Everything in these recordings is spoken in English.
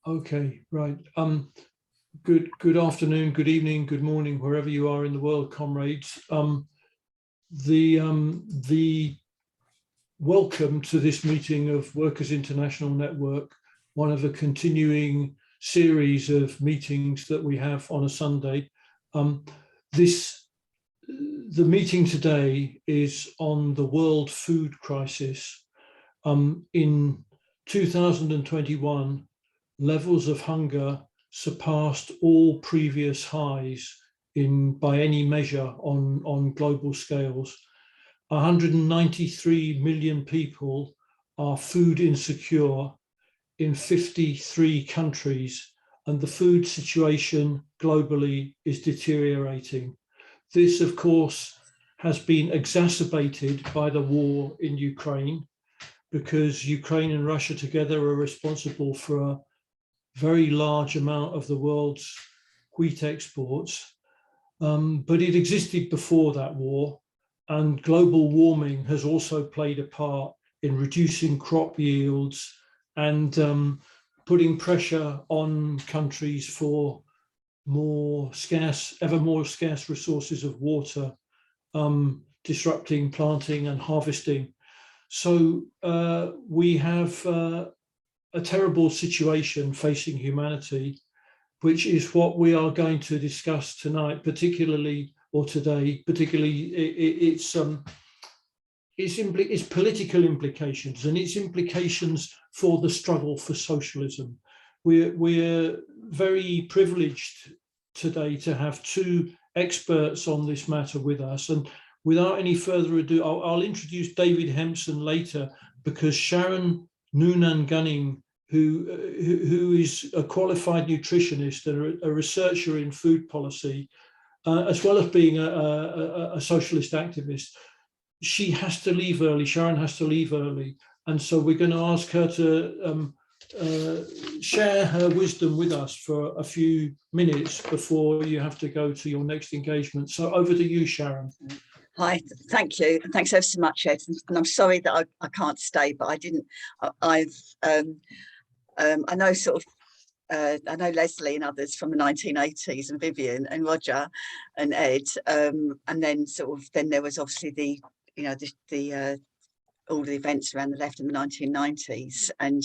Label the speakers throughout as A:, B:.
A: Okay, right. Good afternoon, good evening, good morning, wherever you are in the world, comrades. The welcome to this meeting of Workers' International Network, one of a continuing series of meetings that we have on a Sunday. The meeting today is on the world food crisis. In 2021, levels of hunger surpassed all previous highs by any measure on global scales. 193 million people are food insecure in 53 countries, and the food situation globally is deteriorating. This, of course, has been exacerbated by the war in Ukraine, because Ukraine and Russia together are responsible for a very large amount of the world's wheat exports. But it existed before that war, and global warming has also played a part in reducing crop yields and putting pressure on countries for ever more scarce resources of water, disrupting planting and harvesting. So we have a terrible situation facing humanity, which is what we are going to discuss tonight, particularly its political implications and its implications for the struggle for socialism. We're very privileged today to have two experts on this matter with us, and without any further ado, I'll introduce David Hemson later, because Sharon Noonan-Gunning, who is a qualified nutritionist and a researcher in food policy, as well as being a socialist activist, she has to leave early. Sharon has to leave early, and so we're going to ask her to share her wisdom with us for a few minutes before you have to go to your next engagement. So over to you, Sharon.
B: Hi, thank you. And thanks ever so much, Ed. And I'm sorry that I can't stay, but I know I know Leslie and others from the 1980s, and Vivian and Roger and Ed. And then then there was obviously all the events around the left in the 1990s. And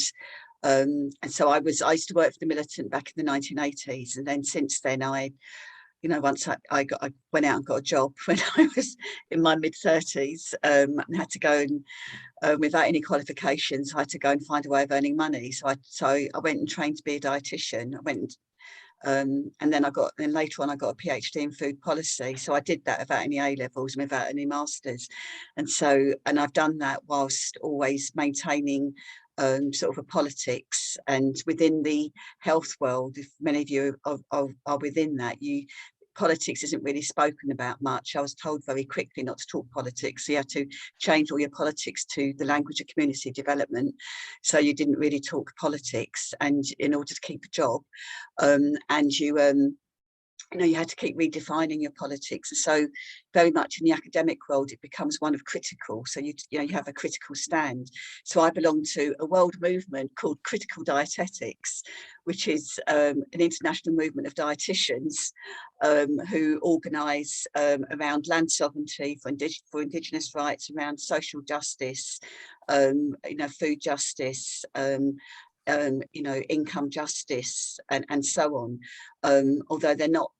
B: so I used to work for the militant back in the 1980s. And then since then, once I went out and got a job when I was in my mid-30s, and had to go and without any qualifications, I had to go and find a way of earning money. So I went and trained to be a dietitian. I went and then later on I got a PhD in food policy. So I did that without any A levels and without any masters, and I've done that whilst always maintaining sort of a politics. And within the health world, if many of you are within that, politics isn't really spoken about much. I was told very quickly not to talk politics, so you had to change all your politics to the language of community development, so you didn't really talk politics, and in order to keep a job, and you had to keep redefining your politics. And so very much in the academic world, it becomes one of critical. So you have a critical stand. So I belong to a world movement called Critical Dietetics, which is an international movement of dietitians who organise around land sovereignty, for indigenous rights, around social justice, food justice, income justice, and so on. Although they're not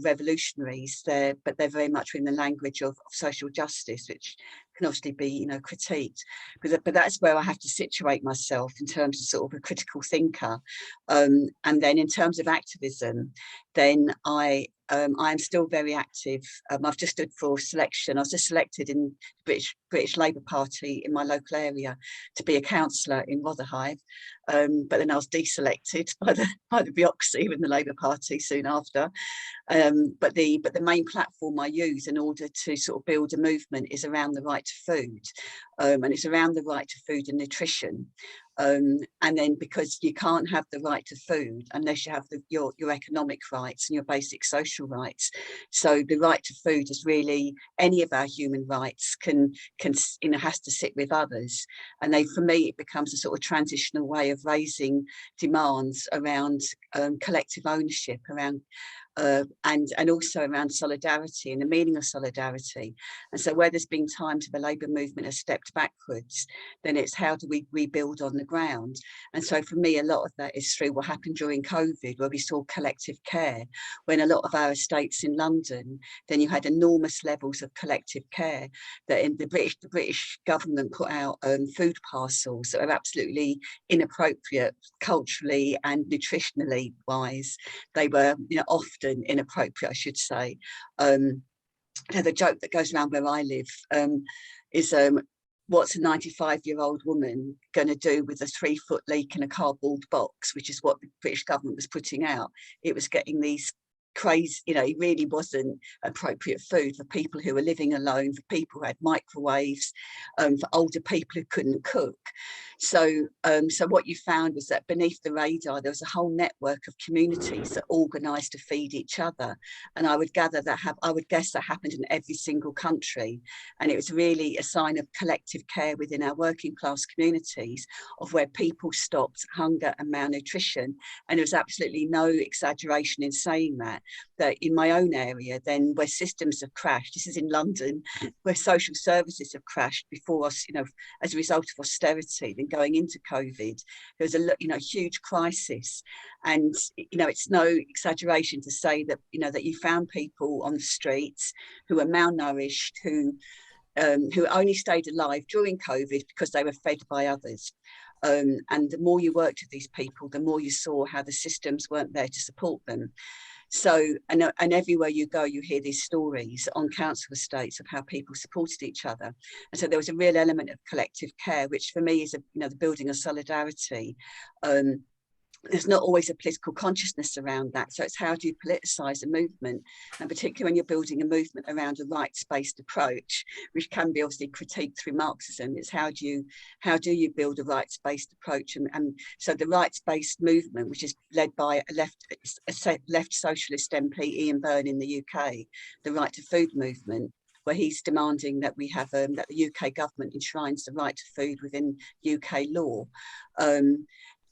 B: revolutionaries, but they're very much in the language of social justice, which can obviously be critiqued, but that's where I have to situate myself in terms of sort of a critical thinker. And then in terms of activism, then I am still very active. I've just stood for selection. I was just selected in the British Labour Party in my local area to be a councillor in Rotherhithe, but then I was deselected by the bureaucracy in the Labour Party soon after. But the main platform I use in order to sort of build a movement is around the right to food, and it's around the right to food and nutrition. And then because you can't have the right to food unless you have your economic rights and your basic social rights. So the right to food is really any of our human rights can has to sit with others. And for me, it becomes a sort of transitional way of raising demands around collective ownership, around and also around solidarity and the meaning of solidarity. And so where there's been times where the labour movement has stepped backwards, then it's how do we rebuild on the ground? And so for me, a lot of that is through what happened during COVID, where we saw collective care. When a lot of our estates in London, then you had enormous levels of collective care that in the British government put out food parcels that are absolutely inappropriate culturally and nutritionally wise. They were, often inappropriate, I should say. The joke that goes around where I live is what's a 95-year-old woman going to do with a 3-foot leak in a cardboard box, which is what the British government was putting out. It was getting these crazy, it really wasn't appropriate food for people who were living alone, for people who had microwaves, for older people who couldn't cook. So what you found was that beneath the radar, there was a whole network of communities that organised to feed each other. And I would gather that I would guess that happened in every single country. And it was really a sign of collective care within our working class communities, of where people stopped hunger and malnutrition. And there was absolutely no exaggeration in saying that in my own area, then where systems have crashed, this is in London, where social services have crashed before us, as a result of austerity, then going into COVID, there was a huge crisis. And it's no exaggeration to say that that you found people on the streets who were malnourished, who only stayed alive during COVID because they were fed by others. And the more you worked with these people, the more you saw how the systems weren't there to support them. So, and everywhere you go, you hear these stories on council estates of how people supported each other. And so there was a real element of collective care, which for me is the building of solidarity. There's not always a political consciousness around that. So it's how do you politicize a movement? And particularly when you're building a movement around a rights-based approach, which can be obviously critiqued through Marxism, it's how do you build a rights-based approach? And so the rights-based movement, which is led by a left socialist MP, Ian Byrne in the UK, the Right to Food movement, where he's demanding that we have that the UK government enshrines the right to food within UK law.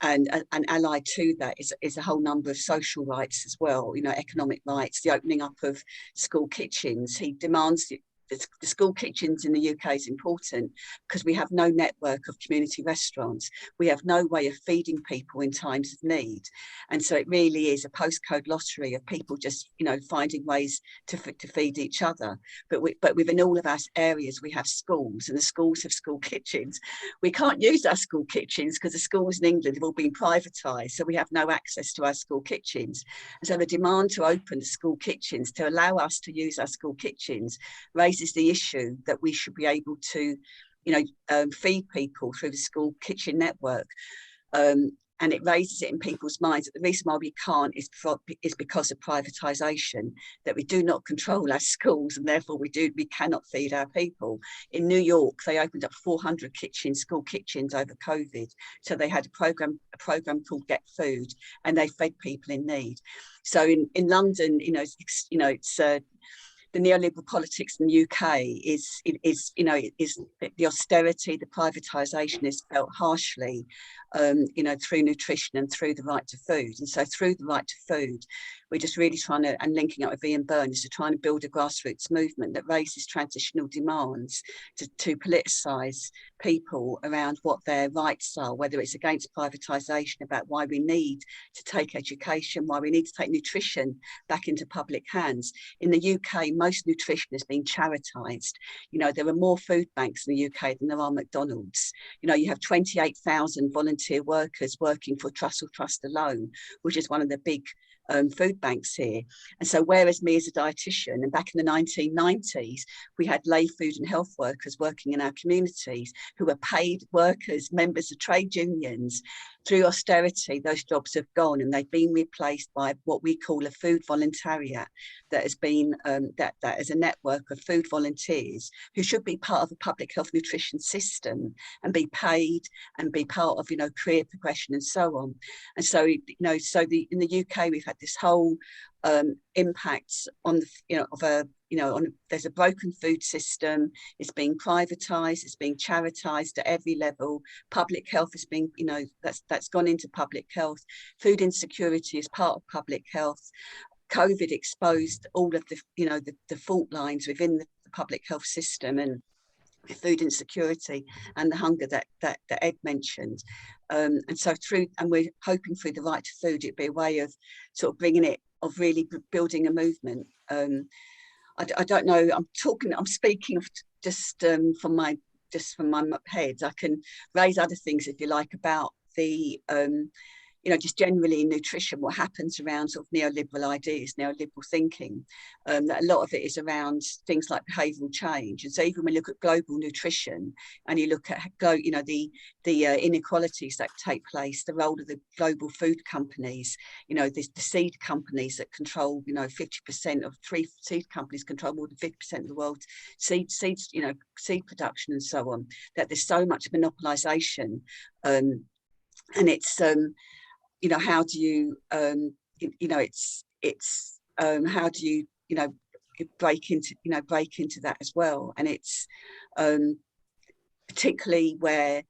B: And allied to that is a whole number of social rights as well, economic rights, the opening up of school kitchens. He demands the school kitchens in the UK is important because we have no network of community restaurants. We have no way of feeding people in times of need. And so it really is a postcode lottery of people just, finding ways to feed each other. But within all of our areas, we have schools, and the schools have school kitchens. We can't use our school kitchens because the schools in England have all been privatised. So we have no access to our school kitchens. And so the demand to open the school kitchens, to allow us to use our school kitchens, raises the issue that we should be able to, feed people through the school kitchen network. And it raises it in people's minds that the reason why we can't is because of privatisation, that we do not control our schools, and therefore we cannot feed our people. In New York, they opened up 400 school kitchens over COVID. So they had a program called Get Food, and they fed people in need. So in London, it's the neoliberal politics in the UK is the austerity, the privatisation is felt harshly, through nutrition and through the right to food. And so through the right to food, we're just really trying to, and linking up with Ian Byrne, is to try and build a grassroots movement that raises transitional demands to politicise people around what their rights are, whether it's against privatisation, about why we need to take education, why we need to take nutrition back into public hands. In the UK, most nutrition has been charitised. There are more food banks in the UK than there are McDonald's. You have 28,000 volunteer workers working for Trussell Trust alone, which is one of the big food banks here. And so whereas me as a dietitian, and back in the 1990s, we had lay food and health workers working in our communities who were paid workers, members of trade unions, through austerity, those jobs have gone and they've been replaced by what we call a food voluntariat that has been, that is a network of food volunteers who should be part of a public health nutrition system and be paid and be part of, career progression and so on. And so, in the UK, we've had this whole impacts on there's a broken food system. It's being privatized, it's being charitized at every level. Public health is being, that's gone into public health. Food insecurity is part of public health. COVID exposed all of the fault lines within the public health system, and food insecurity and the hunger that Ed mentioned. And we're hoping through the Right to Food, it'd be a way of sort of bringing it, of really building a movement. I don't know, I'm speaking just from my head. I can raise other things if you like about the just generally in nutrition, what happens around sort of neoliberal ideas, neoliberal thinking, that a lot of it is around things like behavioural change. And so even when you look at global nutrition and you look at the inequalities that take place, the role of the global food companies, the seed companies that control 50% of seed companies control more than 50% of the world's seeds, seed production and so on, that there's so much monopolisation, and it's how do you how do you break into that as well. And it's particularly where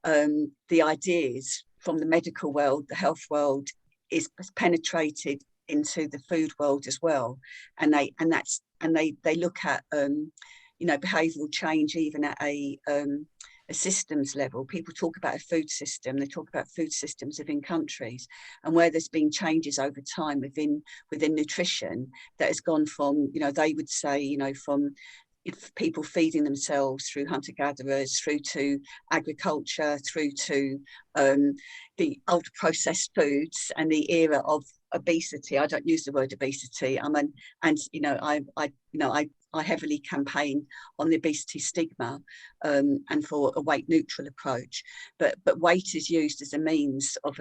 B: the ideas from the medical world, the health world, is penetrated into the food world as well, and they look at behavioural change even at a systems level. People talk about a food system, they talk about food systems within countries, and where there's been changes over time within nutrition that has gone from, they would say, from people feeding themselves through hunter-gatherers, through to agriculture, through to the ultra processed foods and the era of obesity. I don't use the word obesity. I heavily campaign on the obesity stigma and for a weight neutral approach, but weight is used as a means of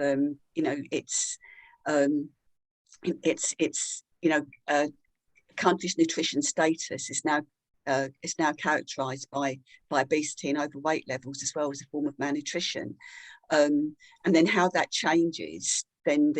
B: country's nutrition status is now characterized by obesity and overweight levels, as well as a form of malnutrition, and then how that changes then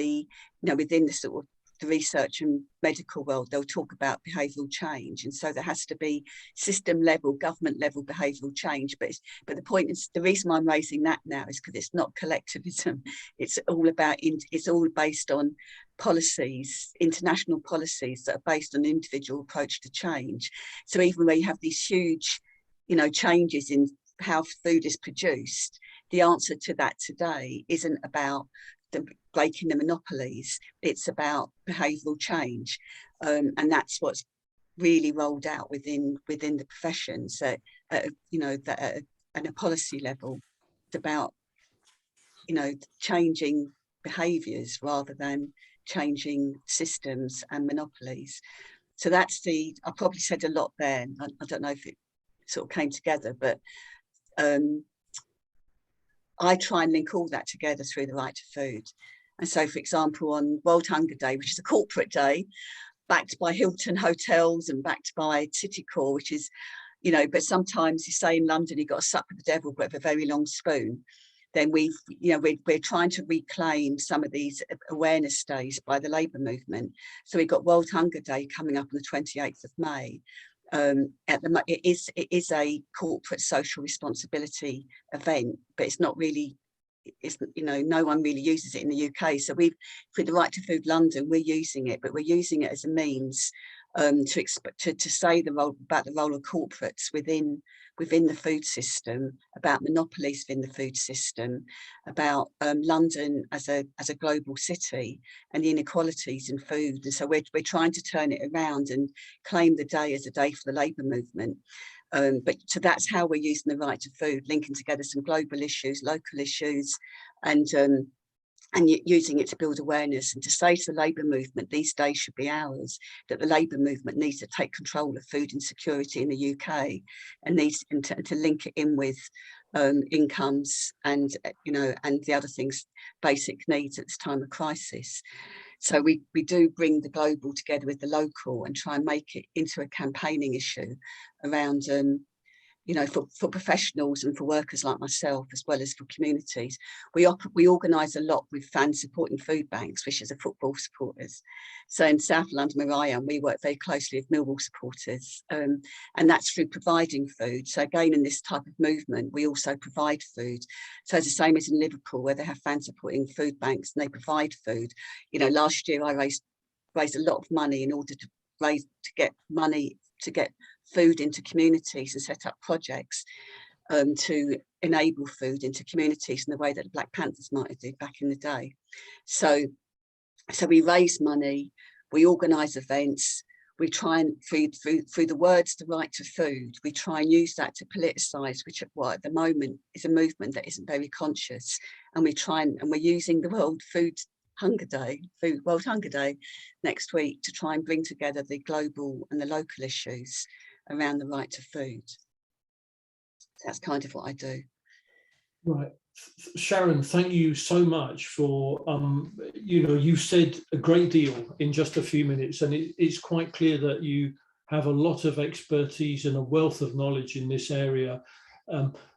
B: within the sort of the research and medical world, they'll talk about behavioural change, and so there has to be system level, government level behavioural change. But the point is, the reason I'm raising that now is because it's not collectivism. It's all based on policies, international policies that are based on an individual approach to change. So even where you have these huge, changes in how food is produced, the answer to that today isn't about breaking the monopolies, it's about behavioural change, and that's what's really rolled out within the professions, that at a policy level. It's about changing behaviours rather than changing systems and monopolies. So that's I probably said a lot there. I don't know if it sort of came together, but I try and link all that together through the Right to Food. And so, for example, on World Hunger Day, which is a corporate day, backed by Hilton Hotels and backed by Citicorp, which is, but sometimes you say in London, you've got to sup with the devil with a very long spoon. Then we're trying to reclaim some of these awareness days by the labour movement. So we've got World Hunger Day coming up on the 28th of May. It is a corporate social responsibility event, but it's not really, no one really uses it in the UK. So for the Right to Food London, we're using it, but we're using it as a means to say about the role of corporates within the food system, about monopolies within the food system, about London as a global city and the inequalities in food. And so we're trying to turn it around and claim the day as a day for the labour movement. So that's how we're using the Right to Food, linking together some global issues, local issues, and using it to build awareness and to say to the labour movement, these days should be ours, that the labour movement needs to take control of food insecurity in the UK and needs to link it in with incomes and, and the other things, basic needs at this time of crisis. So we do bring the global together with the local and try and make it into a campaigning issue around, for professionals and for workers like myself, as well as for communities. We organise a lot with fans supporting food banks, which is a football supporters. So in South London, where I am, we work very closely with Millwall supporters, and that's through providing food. So again, in this type of movement, we also provide food. So it's the same as in Liverpool, where they have fans supporting food banks and they provide food. Last year I raised a lot of money in order to get food into communities and set up projects to enable food into communities in the way that the Black Panthers might have did back in the day. So we raise money, we organise events, we try and through the words "the right to food," we try and use that to politicise, which at the moment is a movement that isn't very conscious, and we're using the World Hunger Day next week to try and bring together the global and the local issues around the right to food. That's kind of what I do.
A: Right. Sharon, thank you so much for, you said a great deal in just a few minutes, and it's quite clear that you have a lot of expertise and a wealth of knowledge in this area.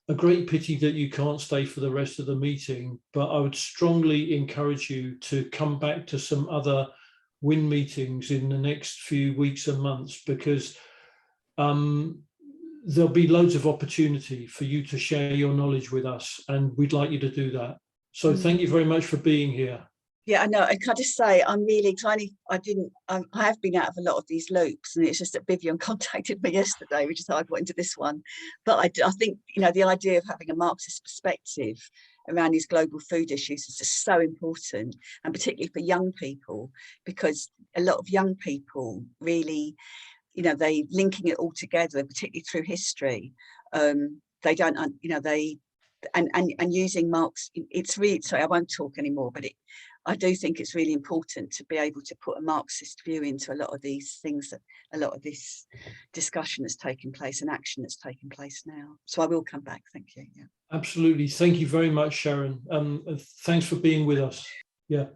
A: A great pity that you can't stay for the rest of the meeting, but I would strongly encourage you to come back to some other WIN meetings in the next few weeks and months, because there'll be loads of opportunity for you to share your knowledge with us, and we'd like you to do that. So thank you very much for being here.
B: Yeah, I know. And can I just say, I'm really trying. I have been out of a lot of these loops, and it's just that Vivian contacted me yesterday, which is how I got into this one. But I think, the idea of having a Marxist perspective around these global food issues is just so important, and particularly for young people, because a lot of young people really, they linking it all together, particularly through history. They don't, and using Marx. It's really, sorry, I won't talk anymore, but I do think it's really important to be able to put a Marxist view into a lot of these things, a lot of this discussion that's taking place and action that's taking place now. So I will come back. Thank you. Yeah.
A: Absolutely. Thank you very much, Sharon. Thanks for being with us. Yeah.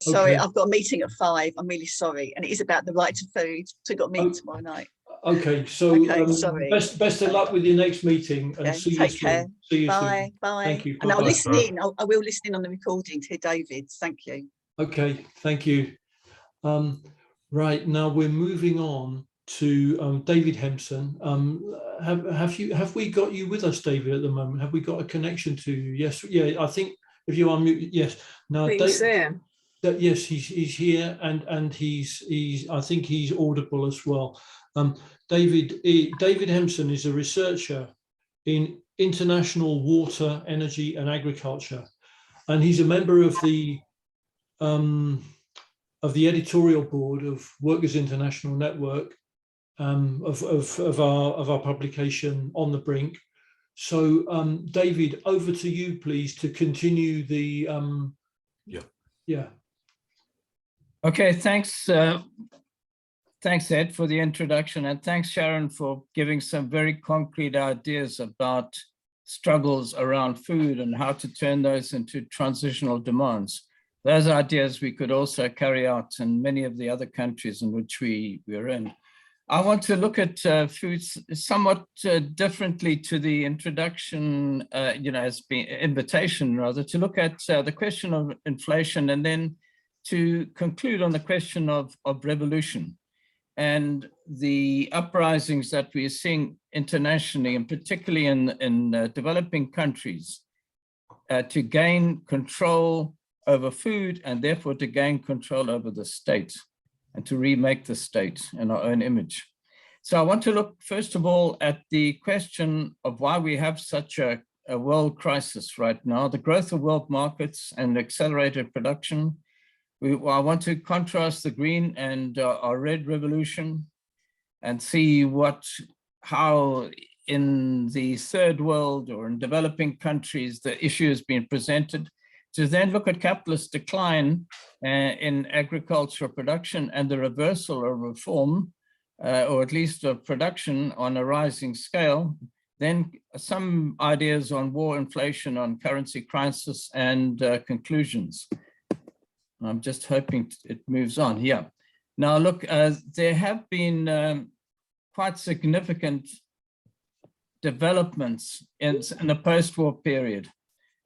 B: Sorry,
A: okay.
B: I've got a meeting at 5. I'm really sorry. And it is about the right to food. So we've got a meeting tomorrow night.
A: Okay, so
B: sorry.
A: Best of luck with your next meeting, and see you soon.
B: Care.
A: See you
B: Bye.
A: soon.
B: Bye.
A: Thank you.
B: And
A: Bye-bye.
B: I'll listen in. I will listen in on the recording to hear David. Thank you.
A: Okay, thank you. Right, now we're moving on to David Hemson. Have we got you with us, David, at the moment? Have we got a connection to you? Yes, yeah, I think if you unmute, yes. Now, David, yes, he's here, and he's I think he's audible as well. David Hemson is a researcher in international water, energy, and agriculture, and he's a member of the editorial board of Workers International Network, of our publication On the Brink. So, David, over to you, please, to continue the. Yeah.
C: Okay, thanks. Thanks, Ed, for the introduction, and thanks, Sharon, for giving some very concrete ideas about struggles around food and how to turn those into transitional demands. Those ideas we could also carry out in many of the other countries in which we're in. I want to look at foods somewhat differently to the introduction, as being invitation rather, to look at the question of inflation, and then to conclude on the question of revolution and the uprisings that we are seeing internationally, and particularly in developing countries, to gain control over food, and therefore to gain control over the state and to remake the state in our own image. So I want to look first of all at the question of why we have such a world crisis right now, the growth of world markets and accelerated production. I want to contrast the green and our red revolution, and see how in the third world or in developing countries the issue has been presented, to then look at capitalist decline in agricultural production and the reversal of reform, or at least of production on a rising scale, then some ideas on war, inflation, on currency crisis, and conclusions. I'm just hoping it moves on here. Now, look, there have been quite significant developments in the post-war period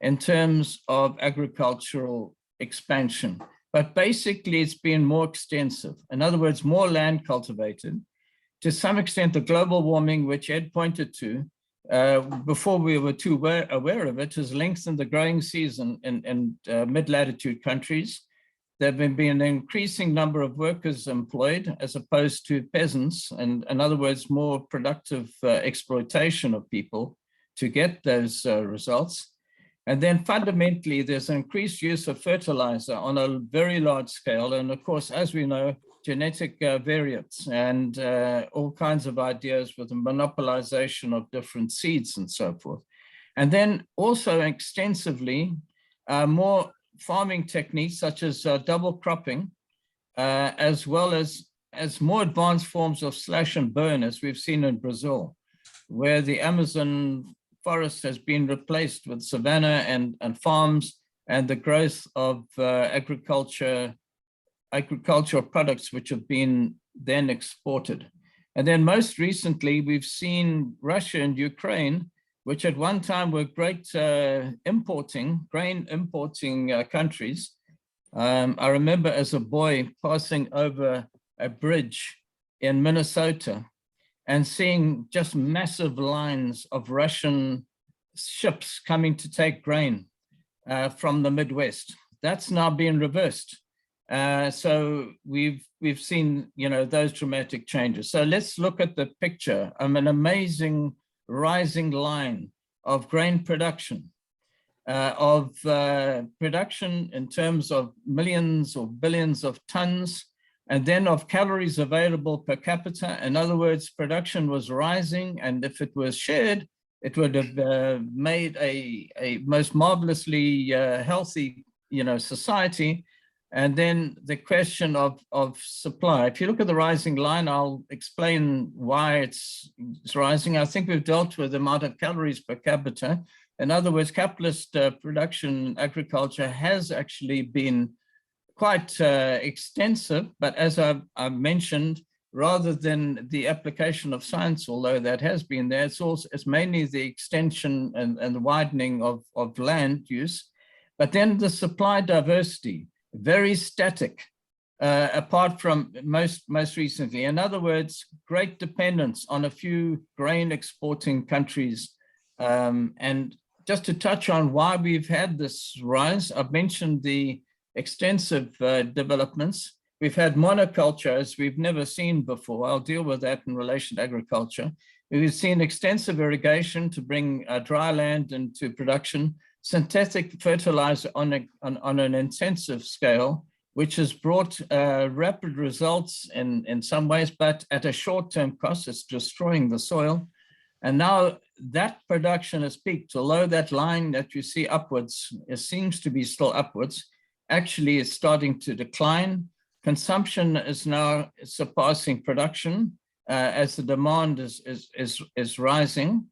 C: in terms of agricultural expansion, but basically it's been more extensive. In other words, more land cultivated. To some extent, the global warming, which Ed pointed to, before we were too aware of it, has lengthened the growing season in mid-latitude countries. There have been an increasing number of workers employed as opposed to peasants, and in other words, more productive exploitation of people to get those results. And then fundamentally, there's an increased use of fertilizer on a very large scale. And of course, as we know, genetic variants and all kinds of ideas with the monopolization of different seeds and so forth. And then also extensively, more farming techniques such as double cropping, as well as more advanced forms of slash and burn, as we've seen in Brazil, where the Amazon forest has been replaced with savanna and farms, and the growth of agricultural products which have been then exported. And then most recently, we've seen Russia and Ukraine, which at one time were great grain importing countries. I remember as a boy passing over a bridge in Minnesota and seeing just massive lines of Russian ships coming to take grain from the Midwest. That's now been reversed. So we've seen, those dramatic changes. So let's look at the picture. An amazing rising line of grain production, production in terms of millions or billions of tons, and then of calories available per capita. In other words, production was rising, and if it was shared, it would have made a most marvelously healthy, society. And then the question of supply. If you look at the rising line, I'll explain why it's rising. I think we've dealt with the amount of calories per capita. In other words, capitalist production agriculture has actually been quite extensive, but as I've mentioned, rather than the application of science, although that has been there, it's mainly the extension and the widening of land use. But then the supply diversity, very static, apart from most recently. In other words, great dependence on a few grain exporting countries. And just to touch on why we've had this rise, I've mentioned the extensive developments. We've had monoculture as we've never seen before. I'll deal with that in relation to agriculture. We've seen extensive irrigation to bring dry land into production, synthetic fertilizer on an intensive scale, which has brought rapid results in some ways, but at a short-term cost. It's destroying the soil. And now that production has peaked, although that line that you see upwards, it seems to be still upwards, actually is starting to decline. Consumption is now surpassing production as the demand is rising.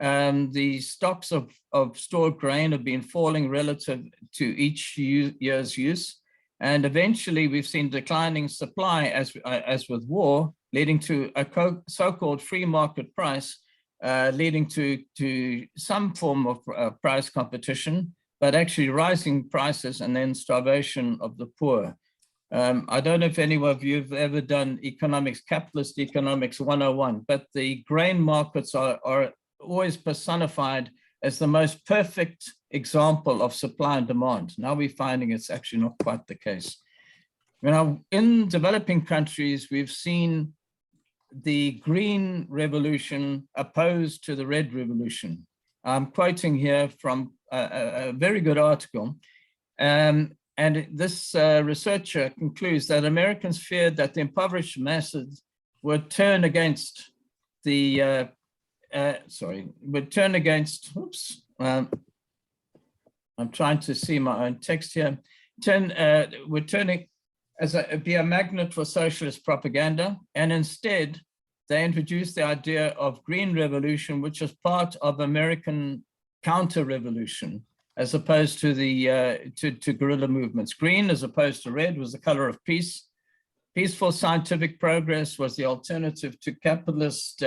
C: The stocks of stored grain have been falling relative to each year's use. And eventually we've seen declining supply as with war, leading to a so-called free market price, leading to some form of price competition, but actually rising prices and then starvation of the poor. I don't know if any of you have ever done capitalist economics 101, but the grain markets are always personified as the most perfect example of supply and demand. Now we're finding it's actually not quite the case. In developing countries, we've seen the green revolution opposed to the red revolution. I'm quoting here from a very good article. And this researcher concludes that Americans feared that the impoverished masses would turn against the, I'm trying to see my own text here, be a magnet for socialist propaganda, and instead they introduced the idea of green revolution, which is part of American counter-revolution, as opposed to the to guerrilla movements. Green, as opposed to red, was the color of peace. Peaceful scientific progress was the alternative to capitalist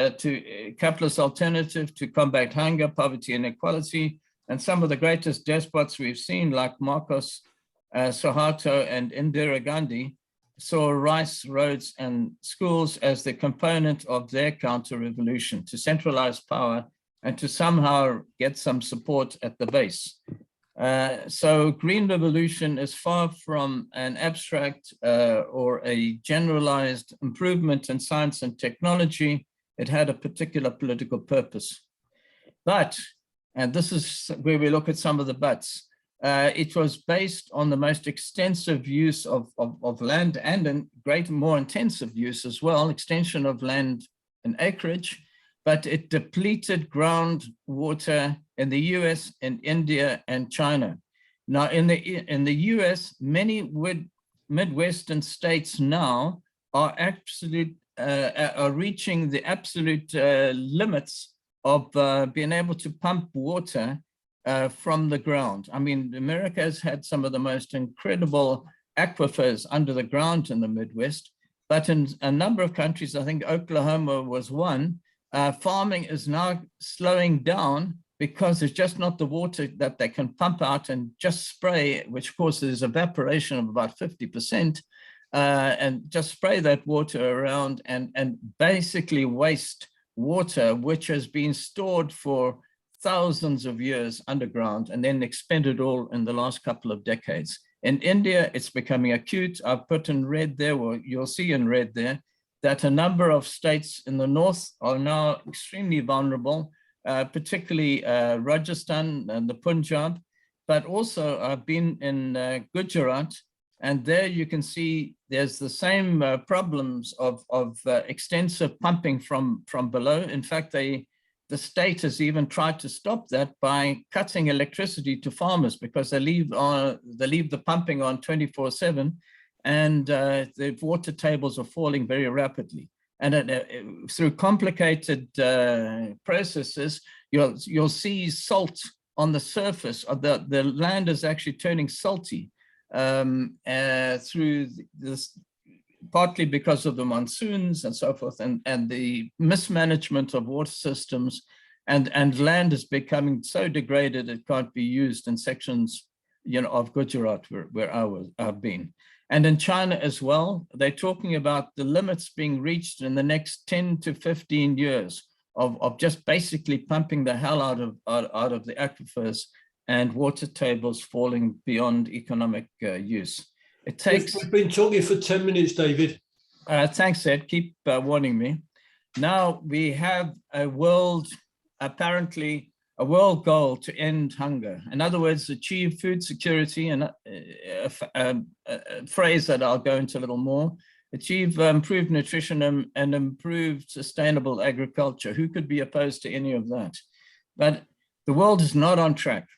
C: alternative to combat hunger, poverty, and inequality. And some of the greatest despots we've seen, like Marcos Suharto and Indira Gandhi, saw rice, roads, and schools as the component of their counter-revolution to centralize power and to somehow get some support at the base. So green revolution is far from an abstract or a generalized improvement in science and technology. It had a particular political purpose. But, and this is where we look at some of the buts, it was based on the most extensive use of land and in more intensive use as well, extension of land and acreage, but it depleted groundwater in the US, in India, and China. Now, in the US, many Midwestern states now are reaching the absolute limits of being able to pump water from the ground. I mean, America has had some of the most incredible aquifers under the ground in the Midwest, but in a number of countries, I think Oklahoma was one, farming is now slowing down because there's just not the water that they can pump out and just spray, which causes evaporation of about 50%, and just spray that water around and basically waste water, which has been stored for thousands of years underground and then expended all in the last couple of decades. In India, it's becoming acute. I've put in red there, or you'll see in red there, that a number of states in the north are now extremely vulnerable, particularly Rajasthan and the Punjab, but also I've been in Gujarat, and there you can see there's the same problems of extensive pumping from below. In fact, the state has even tried to stop that by cutting electricity to farmers because they leave the pumping on 24/7, and the water tables are falling very rapidly. And through complicated processes, you'll see salt on the surface of the land is actually turning salty through this, partly because of the monsoons and so forth, and the mismanagement of water systems, and land is becoming so degraded it can't be used in sections, of Gujarat where I've been. And in China as well, they're talking about the limits being reached in the next 10 to 15 years of just basically pumping the hell out of the aquifers and water tables falling beyond economic use. It takes.
A: We've been talking for 10 minutes, David.
C: Thanks, Ed. Keep warning me. Now we have apparently a world goal to end hunger. In other words, achieve food security, and a phrase that I'll go into a little more, achieve improved nutrition and improved sustainable agriculture. Who could be opposed to any of that? But the world is not on track.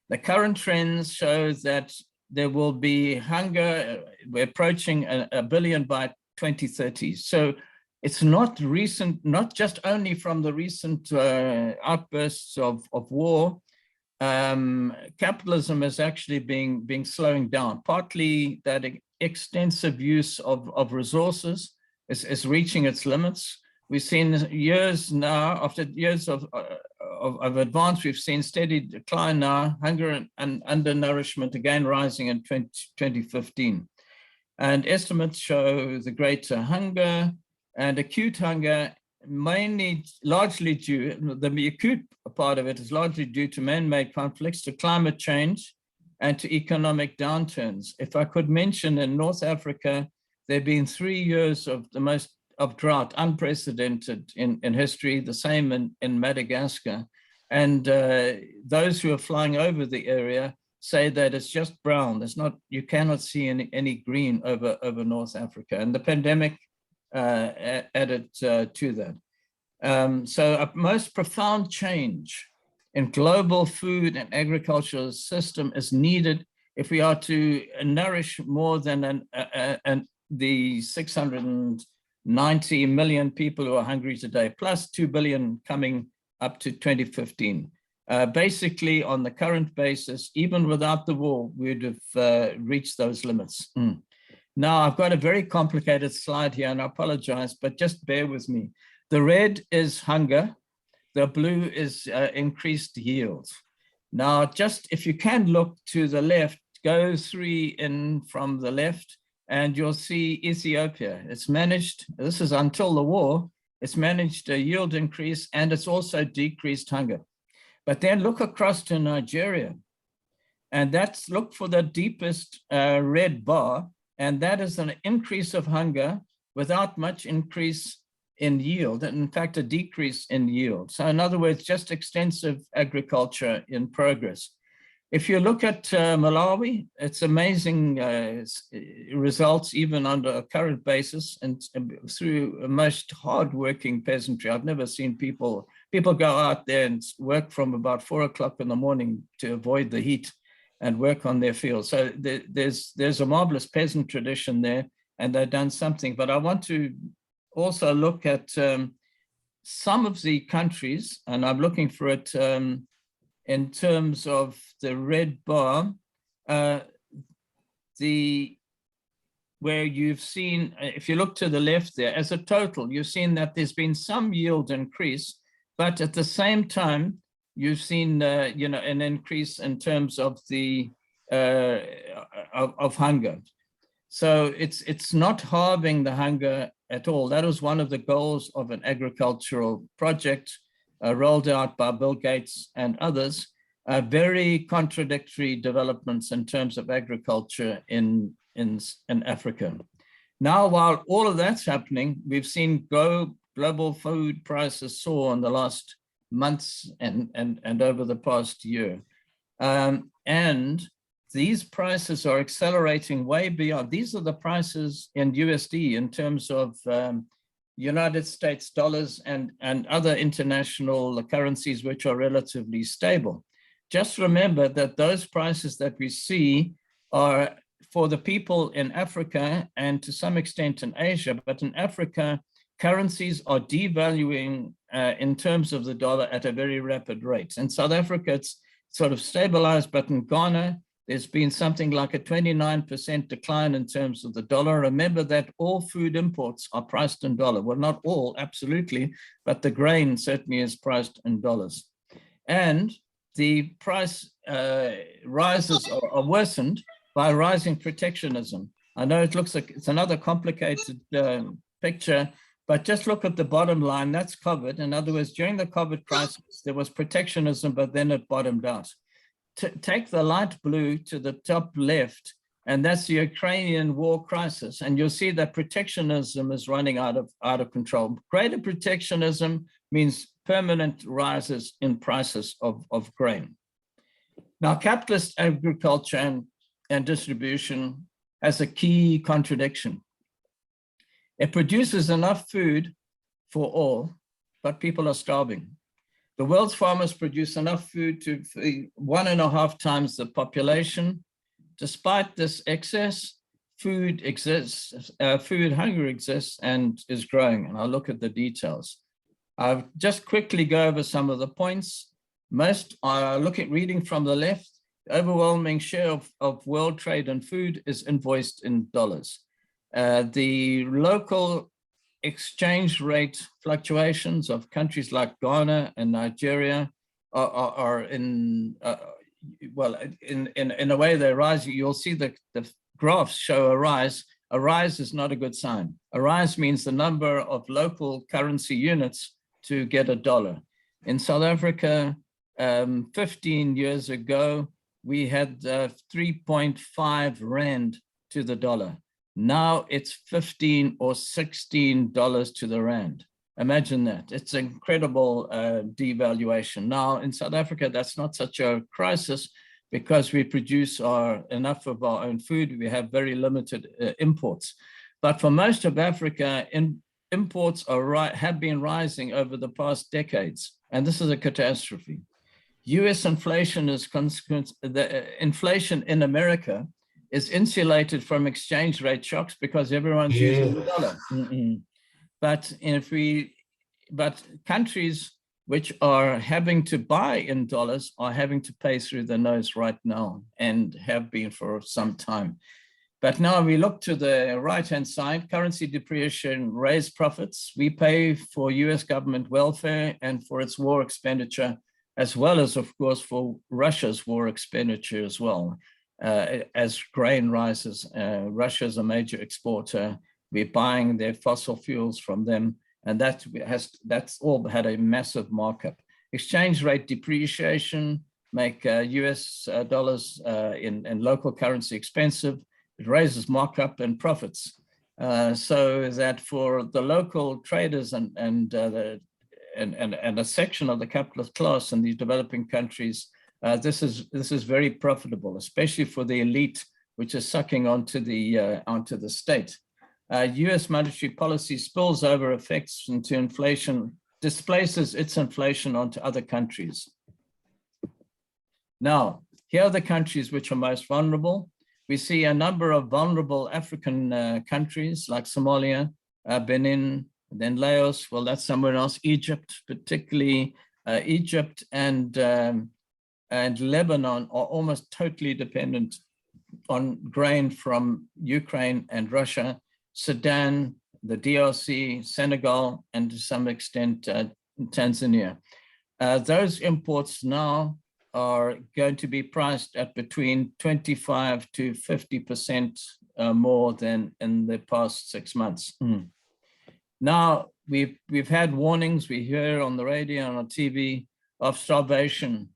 C: The current trends show that there will be hunger. We're approaching a billion by 2030. So it's not recent, not just only from the recent outbursts of war. Capitalism is actually being slowing down. Partly that extensive use of resources is reaching its limits. We've seen years now, after years of advance, we've seen steady decline now, hunger and undernourishment again rising in 2015. And estimates show the greater hunger and acute hunger, largely due, the acute part of it is largely due to man-made conflicts, to climate change, and to economic downturns. If I could mention, in North Africa, there have been 3 years of drought, unprecedented in history, the same in Madagascar. And those who are flying over the area say that it's just brown. You cannot see any green over North Africa. And the pandemic added to that. So a most profound change in global food and agricultural system is needed if we are to nourish more than the 690 90 million people who are hungry today, plus 2 billion coming up to 2015. Basically, on the current basis, even without the war, we'd have reached those limits. Now, I've got a very complicated slide here, and I apologize, but just bear with me. The red is hunger. The blue is increased yield. Now, just if you can look to the left, go 3 in from the left, and you'll see Ethiopia. It's managed, this is until the war, it's managed a yield increase, and it's also decreased hunger. But then look across to Nigeria, and look for the deepest red bar, and that is an increase of hunger without much increase in yield, and in fact, a decrease in yield. So in other words, just extensive agriculture in progress. If you look at Malawi, it's amazing results even under a current basis and through a most hardworking peasantry. I've never seen people go out there and work from about 4 o'clock in the morning to avoid the heat and work on their fields. So there's a marvelous peasant tradition there, and they've done something. But I want to also look at some of the countries, and I'm looking for it in terms of the red bar, where you've seen, if you look to the left there, as a total, you've seen that there's been some yield increase, but at the same time, you've seen an increase in terms of the of hunger. So it's not halving the hunger at all. That was one of the goals of an agricultural project rolled out by Bill Gates and others. Very contradictory developments in terms of agriculture in Africa. Now, while all of that's happening, we've seen global food prices soar in the last months and over the past year. And these prices are accelerating way beyond. These are the prices in USD in terms of United States dollars and other international currencies which are relatively stable. Just remember that those prices that we see are for the people in Africa and to some extent in Asia, but in Africa, currencies are devaluing in terms of the dollar at a very rapid rate. In South Africa, it's sort of stabilized, but in Ghana, there's been something like a 29% decline in terms of the dollar. Remember that all food imports are priced in dollar. Well, not all, absolutely, but the grain certainly is priced in dollars. And the price rises are worsened by rising protectionism. I know it looks like it's another complicated picture, but just look at the bottom line, that's COVID. In other words, during the COVID crisis, there was protectionism, but then it bottomed out. Take the light blue to the top left, and that's the Ukrainian war crisis. And you'll see that protectionism is running out of control. Greater protectionism means permanent rises in prices of grain. Now, capitalist agriculture and distribution has a key contradiction. It produces enough food for all, but people are starving. The world's farmers produce enough food to feed 1.5 times the population. Despite this excess, food exists, food hunger exists and is growing. And I'll look at the details. I'll just quickly go over some of the points. Most are reading from the left. The overwhelming share of world trade in food is invoiced in dollars. The local exchange rate fluctuations of countries like Ghana and Nigeria are in a way they're rising. You'll see the graphs show a rise. A rise is not a good sign. A rise means the number of local currency units to get $1. In South Africa, 15 years ago, we had 3.5 Rand to the dollar. Now it's $15 or $16 to the Rand. Imagine that. It's incredible devaluation. Now in South Africa, that's not such a crisis because we produce enough of our own food. We have very limited imports. But for most of Africa, imports have been rising over the past decades. And this is a catastrophe. US inflation is consequence. The inflation in America is insulated from exchange rate shocks because everyone's using the dollar. but countries which are having to buy in dollars are having to pay through the nose right now and have been for some time. But now we look to the right-hand side, currency depreciation raised profits. We pay for US government welfare and for its war expenditure, as well as, of course, for Russia's war expenditure as well. As grain rises, Russia's a major exporter. We're buying their fossil fuels from them, and that's all had a massive markup. Exchange rate depreciation make US dollars in local currency expensive. It raises markup and profits, so that for the local traders and a section of the capitalist class in these developing countries, this is very profitable, especially for the elite, which is sucking onto the state. US monetary policy spills over effects into inflation, displaces its inflation onto other countries. Now, here are the countries which are most vulnerable. We see a number of vulnerable African countries like Somalia, Benin, then Laos. Well, that's somewhere else. Egypt, particularly Egypt and Lebanon are almost totally dependent on grain from Ukraine and Russia. Sudan, the DRC, Senegal, and to some extent Tanzania. Those imports now are going to be priced at between 25 to 50% more than in the past 6 months. Now, we've had warnings, we hear on the radio and on TV of starvation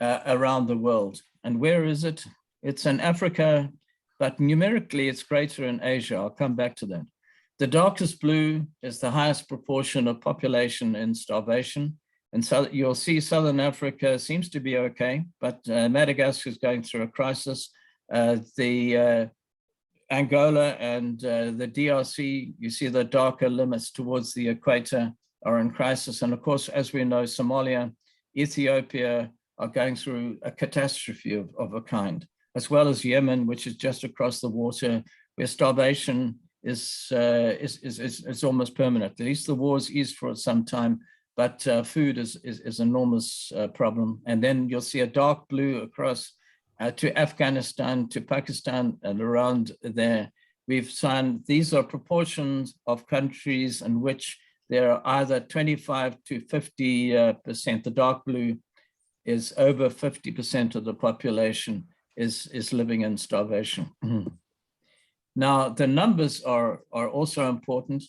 C: around the world. And where is it? It's in Africa, but numerically it's greater in Asia. I'll come back to that. The darkest blue is the highest proportion of population in starvation. And so you'll see Southern Africa seems to be okay, but Madagascar is going through a crisis. Angola and the DRC, you see the darker limits towards the equator are in crisis. And of course, as we know, Somalia, Ethiopia are going through a catastrophe of a kind, as well as Yemen, which is just across the water, where starvation is almost permanent. At least the war's eased for some time, but food is an enormous problem. And then you'll see a dark blue across to Afghanistan, to Pakistan, and around there. We've signed, these are proportions of countries in which there are either 25 to 50%. The dark blue is over 50% of the population is living in starvation. Now, the numbers are also important.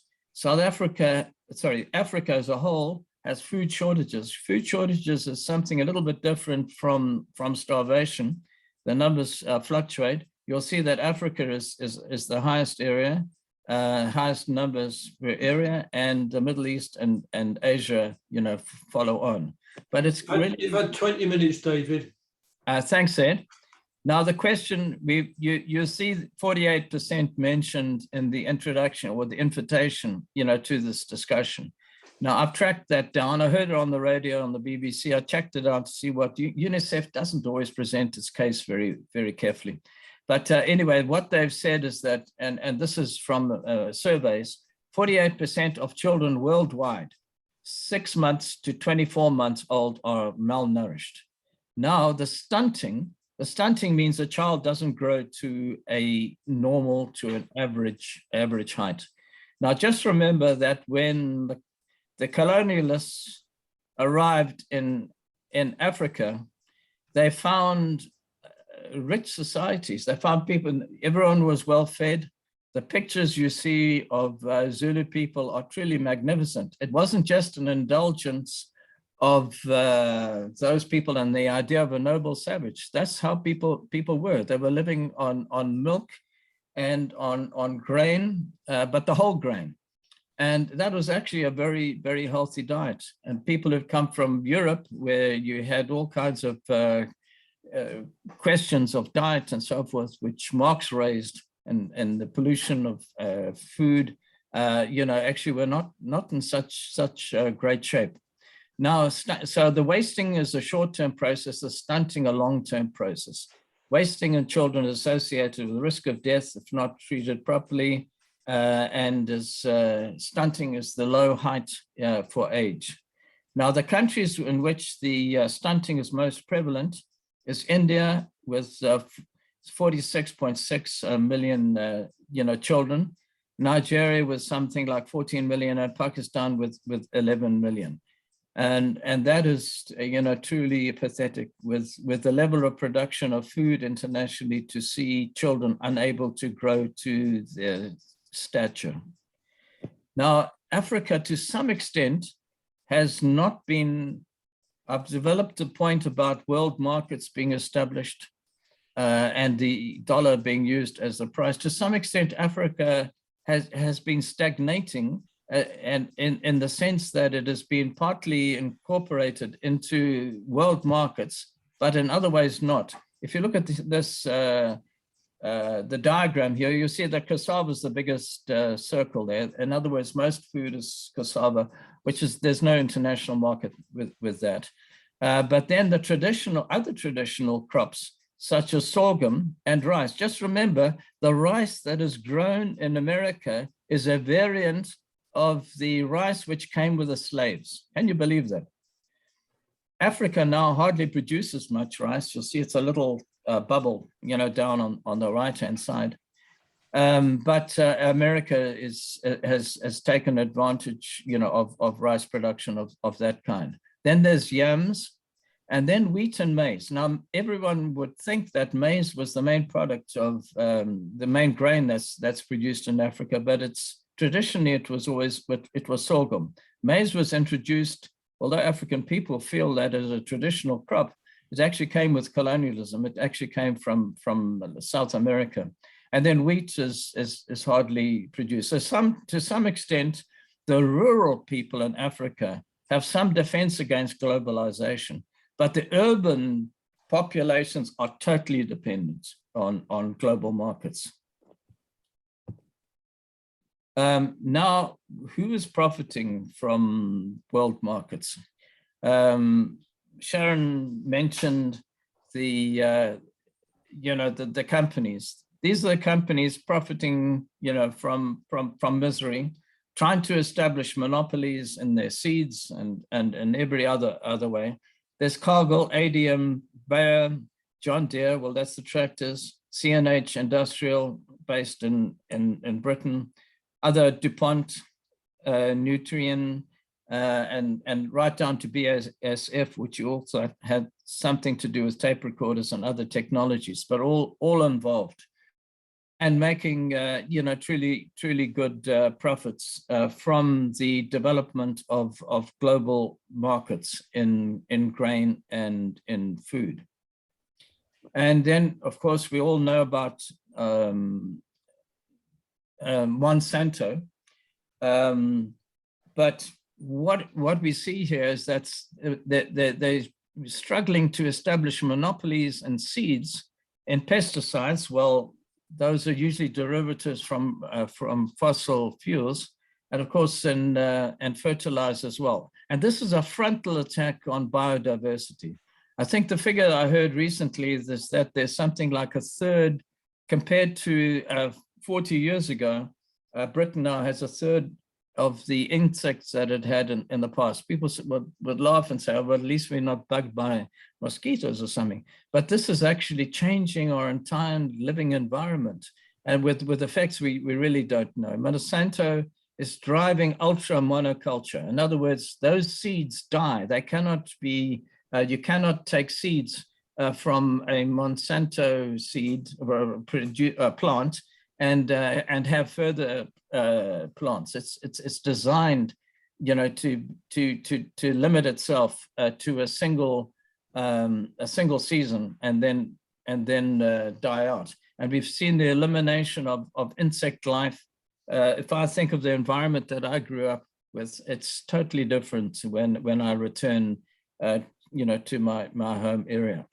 C: Africa as a whole has food shortages. Food shortages is something a little bit different from starvation. The numbers fluctuate. You'll see that Africa is the highest area, highest numbers per area, and the Middle East and Asia, follow on. But it's really—
A: You've had 20 minutes, David.
C: Thanks, Ed. Now the question, you see 48% mentioned in the introduction or the invitation, to this discussion. Now I've tracked that down. I heard it on the radio, on the BBC. I checked it out to see what UNICEF doesn't always present its case very, very carefully. But anyway, what they've said is that, and this is from surveys, 48% of children worldwide, 6 months to 24 months old, are malnourished. Now the stunting means a child doesn't grow to a normal, to an average height. Now just remember that when the colonialists arrived in Africa, they found rich societies. They found people, everyone was well fed. The pictures you see of Zulu people are truly magnificent. It wasn't just an indulgence of those people and the idea of a noble savage. That's how people were. They were living on milk and on grain, but the whole grain. And that was actually a very, very healthy diet. And people who've come from Europe, where you had all kinds of questions of diet and so forth, which Marx raised, and the pollution of food, actually were not in such great shape. Now, so the wasting is a short-term process, the stunting a long-term process. Wasting in children is associated with the risk of death if not treated properly. and stunting is the low height for age. Now, the countries in which the stunting is most prevalent is India with 46.6 million children, Nigeria with something like 14 million, and Pakistan with 11 million. And that is, truly pathetic with the level of production of food internationally to see children unable to grow to their stature. Now, Africa, to some extent, has not been, I've developed a point about world markets being established and the dollar being used as the price. To some extent, Africa has been stagnating, and in the sense that it has been partly incorporated into world markets, but in other ways not. If you look at this, the diagram here, you see that cassava is the biggest circle there. In other words, most food is cassava, which is, there's no international market with that. But then the other traditional crops, such as sorghum and rice. Just remember, the rice that is grown in America is a variant of the rice which came with the slaves. Can you believe that? Africa now hardly produces much rice. You'll see it's a little bubble, down on the right-hand side. But America has taken advantage, of rice production of that kind. Then there's yams, and then wheat and maize. Now, everyone would think that maize was the main product of the main grain that's produced in Africa, but traditionally it was sorghum. Maize was introduced, although African people feel that as a traditional crop, it actually came with colonialism. It actually came from South America. And then wheat is hardly produced. So to some extent, the rural people in Africa have some defense against globalization, but the urban populations are totally dependent on global markets. Now, who is profiting from world markets? Sharon mentioned the companies. These are the companies profiting, from misery, trying to establish monopolies in their seeds and in every other way. There's Cargill, ADM, Bayer, John Deere. Well, that's the tractors. CNH Industrial, based in Britain. Other DuPont, Nutrien, and right down to BASF, which also had something to do with tape recorders and other technologies, but all involved, and making truly good profits from the development of global markets in grain and in food. And then, of course, we all know about Monsanto, but what we see here is that they're struggling to establish monopolies in seeds and pesticides. Well, those are usually derivatives from fossil fuels, and of course and fertilizer as well. And this is a frontal attack on biodiversity. I think the figure I heard recently is that there's something like a third, compared to 40 years ago, Britain now has a third of the insects that it had in the past. People would laugh and say, oh, well, at least we're not bugged by mosquitoes or something. But this is actually changing our entire living environment, and with effects we really don't know. Monsanto is driving ultra monoculture. In other words, those seeds die. They cannot be, you cannot take seeds from a Monsanto seed or a plant and have further plants. It's designed, to limit itself to a single season and then die out. And we've seen the elimination of insect life. If I think of the environment that I grew up with, it's totally different when I return, to my home area.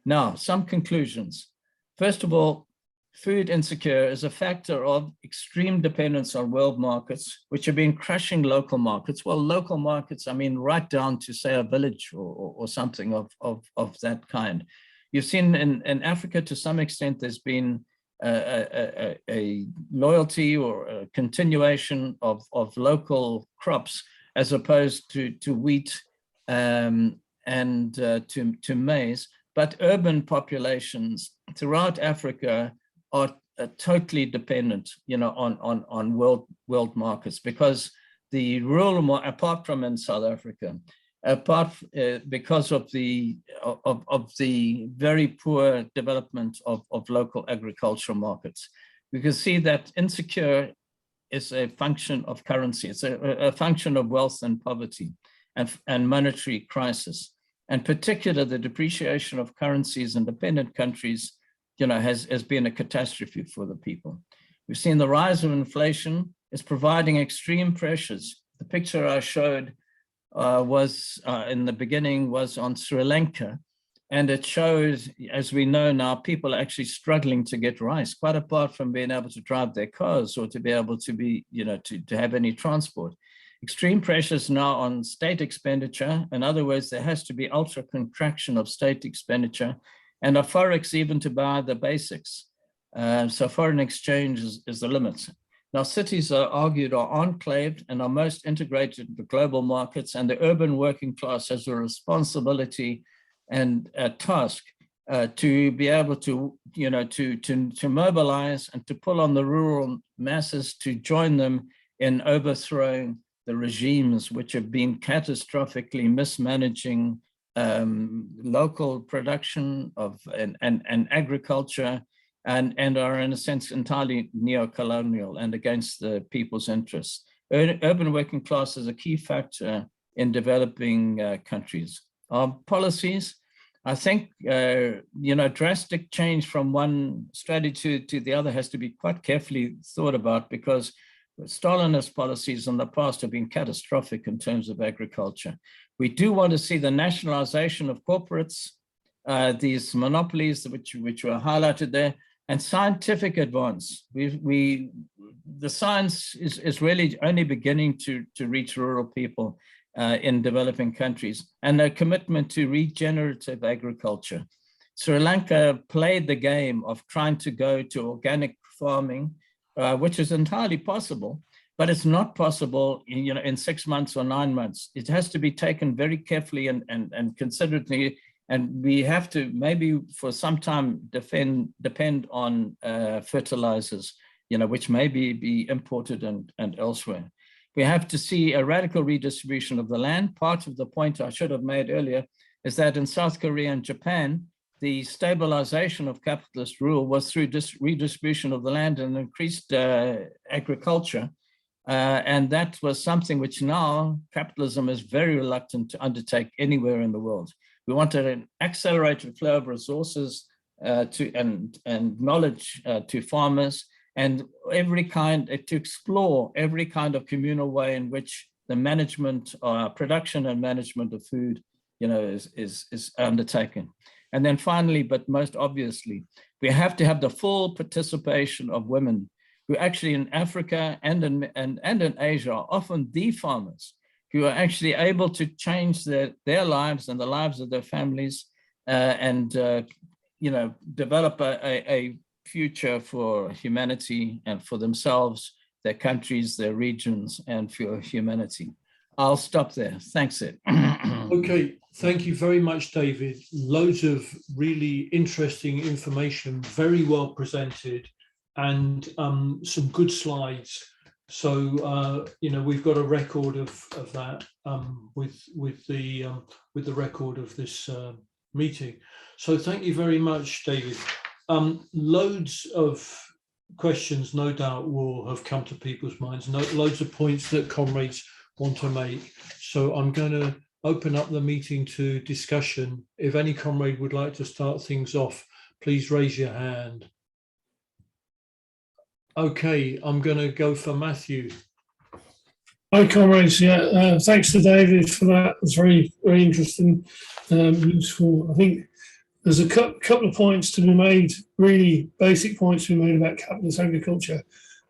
C: Now, some conclusions. First of all, food insecurity is a factor of extreme dependence on world markets, which have been crushing local markets. Well, local markets, I mean, right down to, say, a village or something of that kind. You've seen in Africa, to some extent, there's been a loyalty or a continuation of local crops as opposed to wheat and to maize. But urban populations throughout Africa are totally dependent, on world markets, because the rural, apart from in South Africa, because of the very poor development of local agricultural markets. We can see that insecure is a function of currency. It's a function of wealth and poverty and monetary crisis. And particularly the depreciation of currencies in dependent countries, has been a catastrophe for the people. We've seen the rise of inflation is providing extreme pressures. The picture I showed was in the beginning was on Sri Lanka, and it shows, as we know now, people are actually struggling to get rice, quite apart from being able to drive their cars or to be able to be, to have any transport. Extreme pressures now on state expenditure. In other words, there has to be ultra contraction of state expenditure, and a forex even to buy the basics. So foreign exchange is the limit. Now, cities are argued are enclaved and are most integrated into global markets, and the urban working class has a responsibility and a task to be able to, to mobilize and to pull on the rural masses to join them in overthrowing the regimes which have been catastrophically mismanaging local production of and agriculture, and are in a sense entirely neo-colonial and against the people's interests. Urban working class is a key factor in developing countries. Our policies, I think, drastic change from one strategy to the other has to be quite carefully thought about, because Stalinist policies in the past have been catastrophic in terms of agriculture. We do want to see the nationalization of corporates, these monopolies which were highlighted there, and scientific advance. The science is really only beginning to reach rural people in developing countries, and a commitment to regenerative agriculture. Sri Lanka played the game of trying to go to organic farming, which is entirely possible, but it's not possible in 6 months or 9 months. It has to be taken very carefully and considerately, and we have to maybe for some time depend on fertilizers, which may be imported and elsewhere. We have to see a radical redistribution of the land. Part of the point I should have made earlier is that in South Korea and Japan, the stabilization of capitalist rule was through redistribution of the land and increased agriculture. And that was something which now capitalism is very reluctant to undertake anywhere in the world. We wanted an accelerated flow of resources and knowledge to farmers, and to explore every kind of communal way in which the management, production and management of food, is undertaken. And then finally, but most obviously, we have to have the full participation of women, who actually in Africa and in Asia are often the farmers, who are actually able to change their lives and the lives of their families, and develop a future for humanity and for themselves, their countries, their regions, and for humanity. I'll stop there. Thanks, Ed.
A: Okay, thank you very much, David. Loads of really interesting information, very well presented, and some good slides. So we've got a record of that with the record of this meeting. So thank you very much, David. Loads of questions, no doubt, will have come to people's minds. Loads of points that comrades want to make. So I'm going to open up the meeting to discussion. If any comrade would like to start things off, please raise your hand. Okay, I'm going to go for Matthew.
D: Hi, comrades. Yeah, thanks to David for that. It was very, very interesting, useful. I think there's a couple of points to be made, really basic points to be made about capitalist agriculture.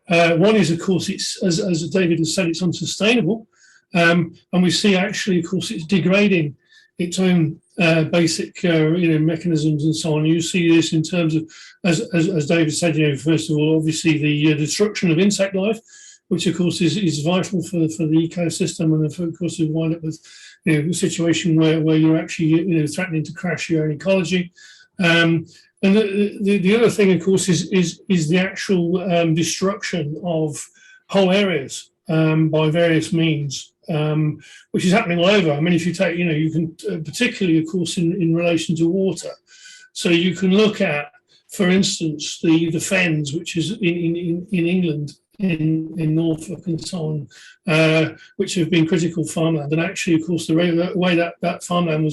D: One is, of course, it's, as David has said, it's unsustainable. And we see actually, of course, it's degrading its own basic mechanisms and so on. You see this in terms of, as David said, first of all, obviously the destruction of insect life, which of course is vital for the ecosystem, and of course you wind up with a situation where you're actually threatening to crash your own ecology. And the other thing, of course, is the actual destruction of whole areas by various means, which is happening all over. I mean, if you take, you can, particularly, of course, in relation to water. So you can look at, for instance, the fens, which is in England, in Norfolk and so on, which have been critical farmland. And actually, of course, the way that farmland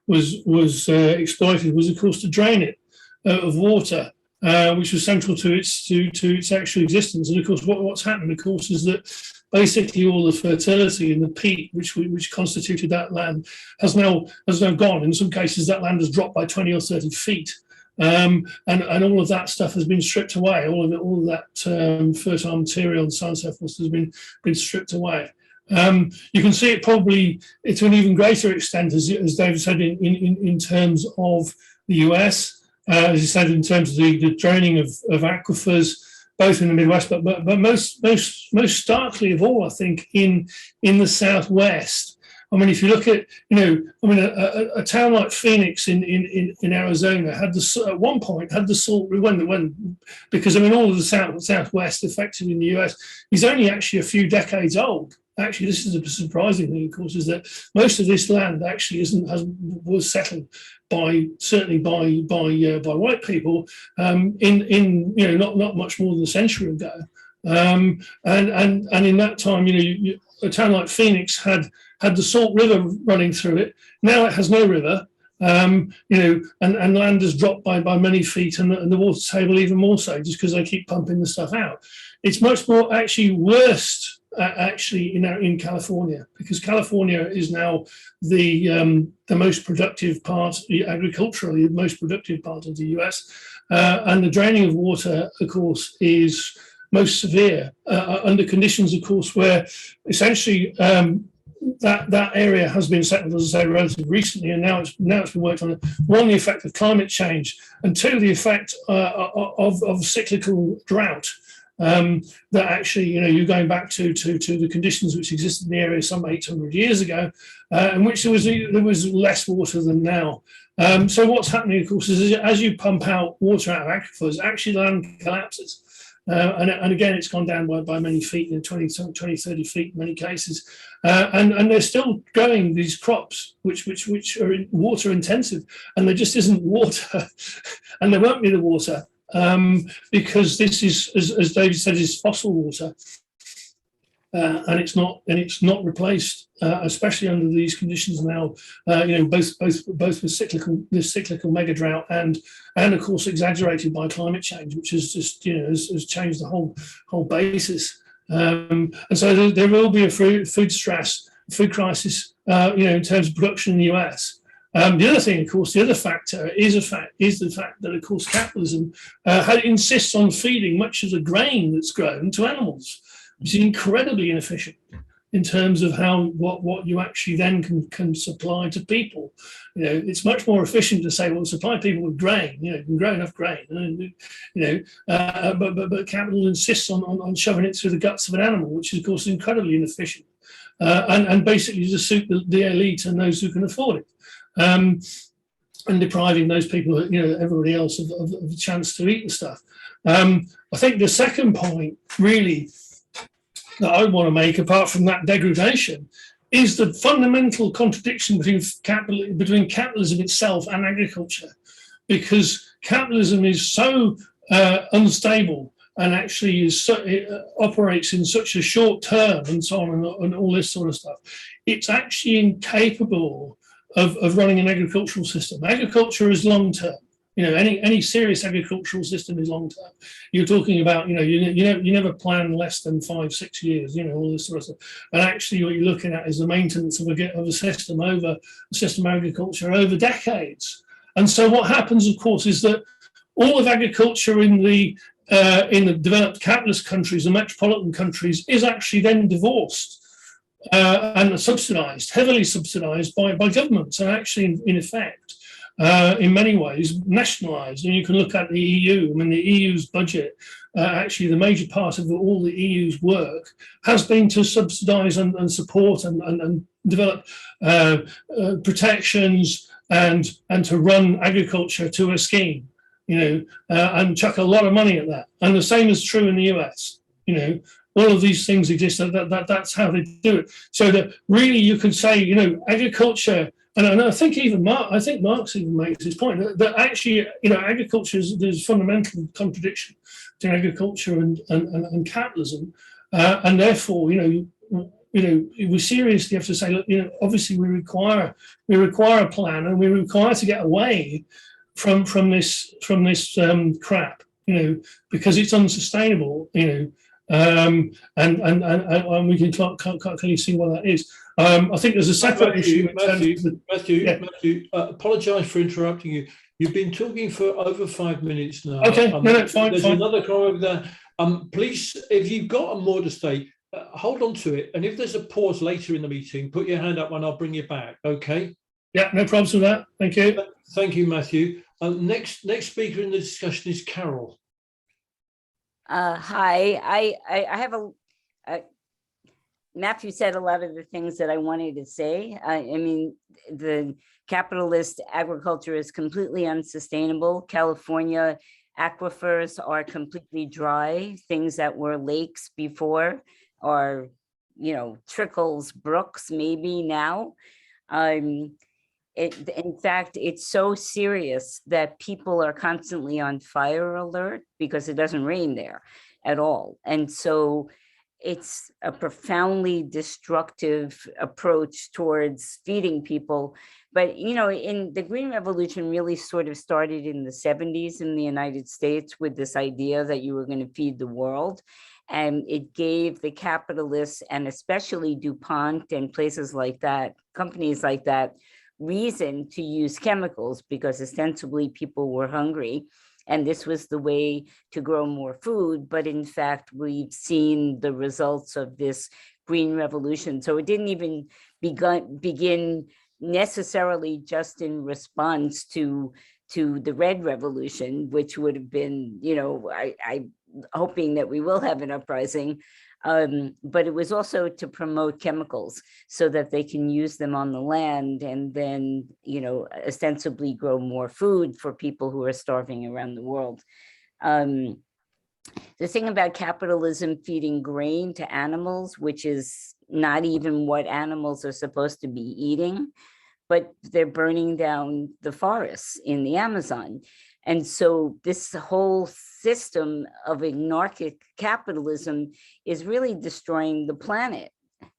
D: was exploited was, of course, to drain it of water, which was central to its actual existence. And of course, what's happened, of course, is that basically all the fertility and the peat which constituted that land has now gone. In some cases, that land has dropped by 20 or 30 feet. And all of that stuff has been stripped away. All of that fertile material and so on and so forth has been stripped away. You can see it probably to an even greater extent, as David said, in terms of the US. As he said, in terms of the draining of aquifers, both in the Midwest, but most starkly of all, I think, in the Southwest. I mean, if you look at, a town like Phoenix in Arizona at one point had the salt because all of the Southwest, effectively in the US, is only actually a few decades old. Actually, this is a surprising thing, of course, is that most of this land actually was settled certainly by white people in not much more than a century ago, and in that time, a town like Phoenix had the Salt River running through it. Now it has no river, and land has dropped by many feet, and the water table even more so, just because they keep pumping the stuff out. It's much more actually worse. In California, because California is now the most productive part, agriculturally, the most productive part of the US, and the draining of water, of course, is most severe under conditions, of course, where essentially that area has been settled, as I say, relatively recently, and now it's been worked on. One, the effect of climate change, and two, the effect of cyclical drought. That actually, you're going back to the conditions which existed in the area some 800 years ago, in which there was less water than now. So what's happening, of course, is as you pump out water out of aquifers, actually land collapses. And again, it's gone down by many feet, 20, 30 feet in many cases. And they're still growing these crops, which are water intensive, and there just isn't water, and there won't be the water. Because this is, as David said, is fossil water, and it's not replaced, especially under these conditions now. Both with cyclical mega drought and of course exaggerated by climate change, which has just has changed the whole basis. And so there will be a food stress, food crisis, in terms of production in the US. The other thing, of course, the other factor is the fact that, of course, capitalism insists on feeding much of the grain that's grown to animals, which is incredibly inefficient in terms of what you actually then can supply to people. It's much more efficient to say, well, supply people with grain. You can grow enough grain, but capital insists on shoving it through the guts of an animal, which is, of course, incredibly inefficient, and basically to suit the elite and those who can afford it. And depriving those people, everybody else of the chance to eat the stuff. I think the second point, really, that I want to make, apart from that degradation, is the fundamental contradiction between capitalism itself and agriculture, because capitalism is so unstable and actually operates in such a short term and so on and all this sort of stuff. It's actually incapable of running an agricultural system. Agriculture is long term. Any serious agricultural system is long term. You're talking about, you never plan less than 5-6 years. All this sort of stuff. And actually, what you're looking at is the maintenance of a system of agriculture over decades. And so, what happens, of course, is that all of agriculture in the developed capitalist countries, the metropolitan countries, is actually then divorced and subsidised, heavily subsidised by governments, and actually, in effect, in many ways, nationalised. And you can look at the EU. I mean, the EU's budget, actually, the major part of all the EU's work has been to subsidise and support and develop protections and to run agriculture to a scheme, and chuck a lot of money at that. And the same is true in the US. All of these things exist. That's how they do it. So that really you can say, agriculture, and I think even Marx even makes this point that actually, agriculture there's fundamental contradiction between agriculture and capitalism, and therefore, we seriously have to say, look, obviously we require a plan, and we require to get away from this crap, because it's unsustainable, and we can clearly see what that is. I think there's a separate issue.
A: Matthew, apologise for interrupting you. You've been talking for over 5 minutes now.
D: Okay, no, fine.
A: There's another comment over there. Please, if you've got more to say, hold on to it. And if there's a pause later in the meeting, put your hand up and I'll bring you back. Okay?
D: Yeah, no problems with that. Thank you.
A: Thank you, Matthew. Next speaker in the discussion is Carol.
E: Hi, I have Matthew said a lot of the things that I wanted to say. I mean, the capitalist agriculture is completely unsustainable. California aquifers are completely dry. Things that were lakes before are, trickles, brooks, maybe now. In fact, it's so serious that people are constantly on fire alert because it doesn't rain there at all. And so it's a profoundly destructive approach towards feeding people. But, in the Green Revolution really sort of started in the 70s in the United States with this idea that you were going to feed the world. And it gave the capitalists, and especially DuPont and places like that, companies like that, reason to use chemicals because ostensibly people were hungry. And this was the way to grow more food. But in fact, we've seen the results of this Green Revolution. So it didn't even begin necessarily just in response to the Red Revolution, which would have been, I'm hoping that we will have an uprising. But it was also to promote chemicals so that they can use them on the land and then, ostensibly grow more food for people who are starving around the world. The thing about capitalism feeding grain to animals, which is not even what animals are supposed to be eating, but they're burning down the forests in the Amazon. And so this whole system of anarchic capitalism is really destroying the planet.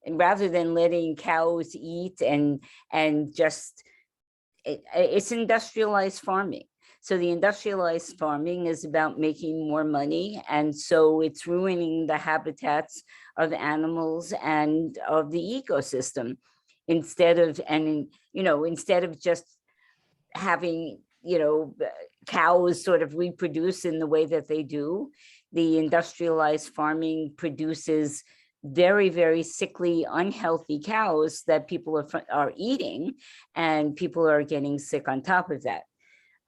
E: And rather than letting cows eat and just, it's industrialized farming. So the industrialized farming is about making more money. And so it's ruining the habitats of animals and of the ecosystem instead of just having, cows sort of reproduce in the way that they do. The industrialized farming produces very, very sickly, unhealthy cows that people are eating, and people are getting sick on top of that.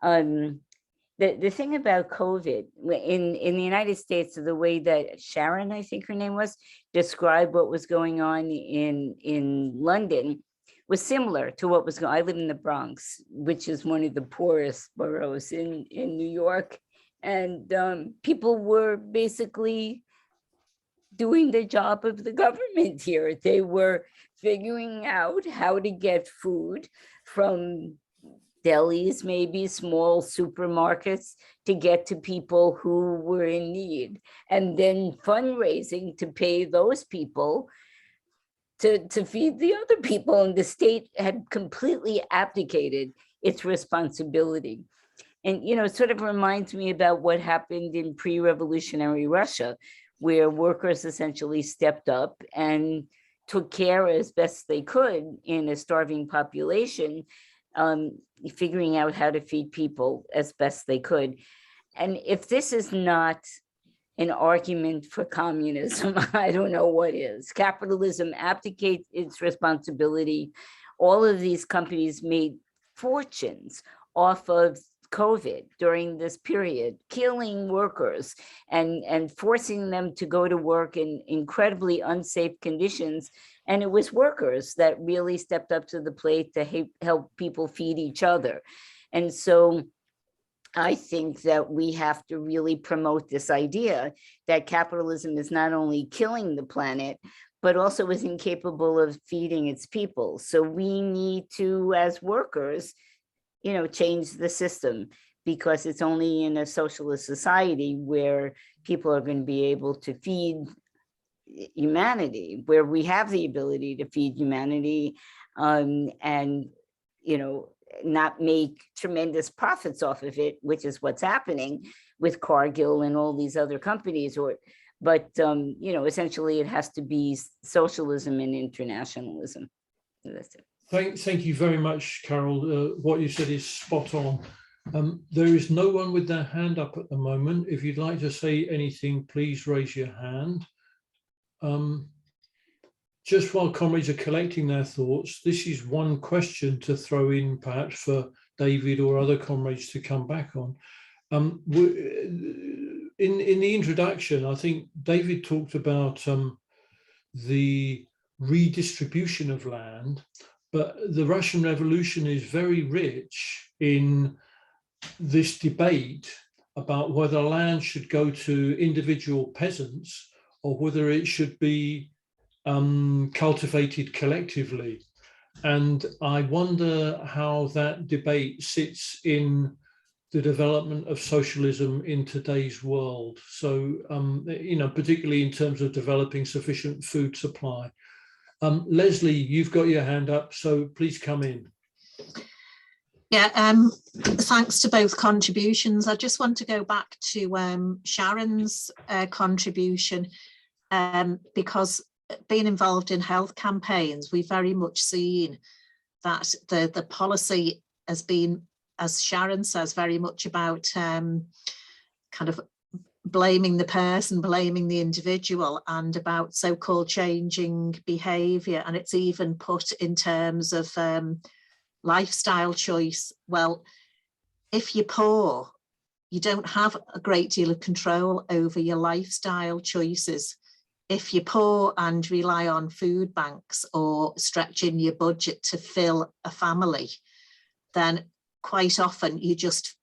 E: The thing about COVID in the United States, the way that Sharon, I think her name was, described what was going on in London was similar to what was going on. I live in the Bronx, which is one of the poorest boroughs in New York. And people were basically doing the job of the government here. They were figuring out how to get food from delis, maybe small supermarkets, to get to people who were in need, and then fundraising to pay those people to feed the other people. And the state had completely abdicated its responsibility. And, it sort of reminds me about what happened in pre-revolutionary Russia, where workers essentially stepped up and took care as best they could in a starving population, figuring out how to feed people as best they could. And if this is not an argument for communism. I don't know what is. Capitalism abdicates its responsibility. All of these companies made fortunes off of COVID during this period, killing workers and forcing them to go to work in incredibly unsafe conditions. And it was workers that really stepped up to the plate to help people feed each other. And so I think that we have to really promote this idea that capitalism is not only killing the planet, but also is incapable of feeding its people. So we need to, as workers, change the system, because it's only in a socialist society where people are going to be able to feed humanity, where we have the ability to feed humanity, and not make tremendous profits off of it, which is what's happening with Cargill and all these other companies. But essentially it has to be socialism and internationalism. That's it.
A: Thank you very much, Carol. What you said is spot on. There is no one with their hand up at the moment. If you'd like to say anything, please raise your hand. Just while comrades are collecting their thoughts, this is one question to throw in, perhaps for David or other comrades to come back on. In the introduction, I think David talked about the redistribution of land, but the Russian Revolution is very rich in this debate about whether land should go to individual peasants or whether it should be cultivated collectively. And I wonder how that debate sits in the development of socialism in today's world. So, particularly in terms of developing sufficient food supply. Leslie, you've got your hand up, so please come in.
F: Yeah, thanks to both contributions. I just want to go back to Sharon's contribution, because being involved in health campaigns, we've very much seen that the policy has been, as Sharon says, very much about kind of blaming the person, blaming the individual, and about so-called changing behaviour. And it's even put in terms of lifestyle choice. Well, if you're poor, you don't have a great deal of control over your lifestyle choices. If you're poor and rely on food banks or stretching your budget to fill a family, then quite often you're just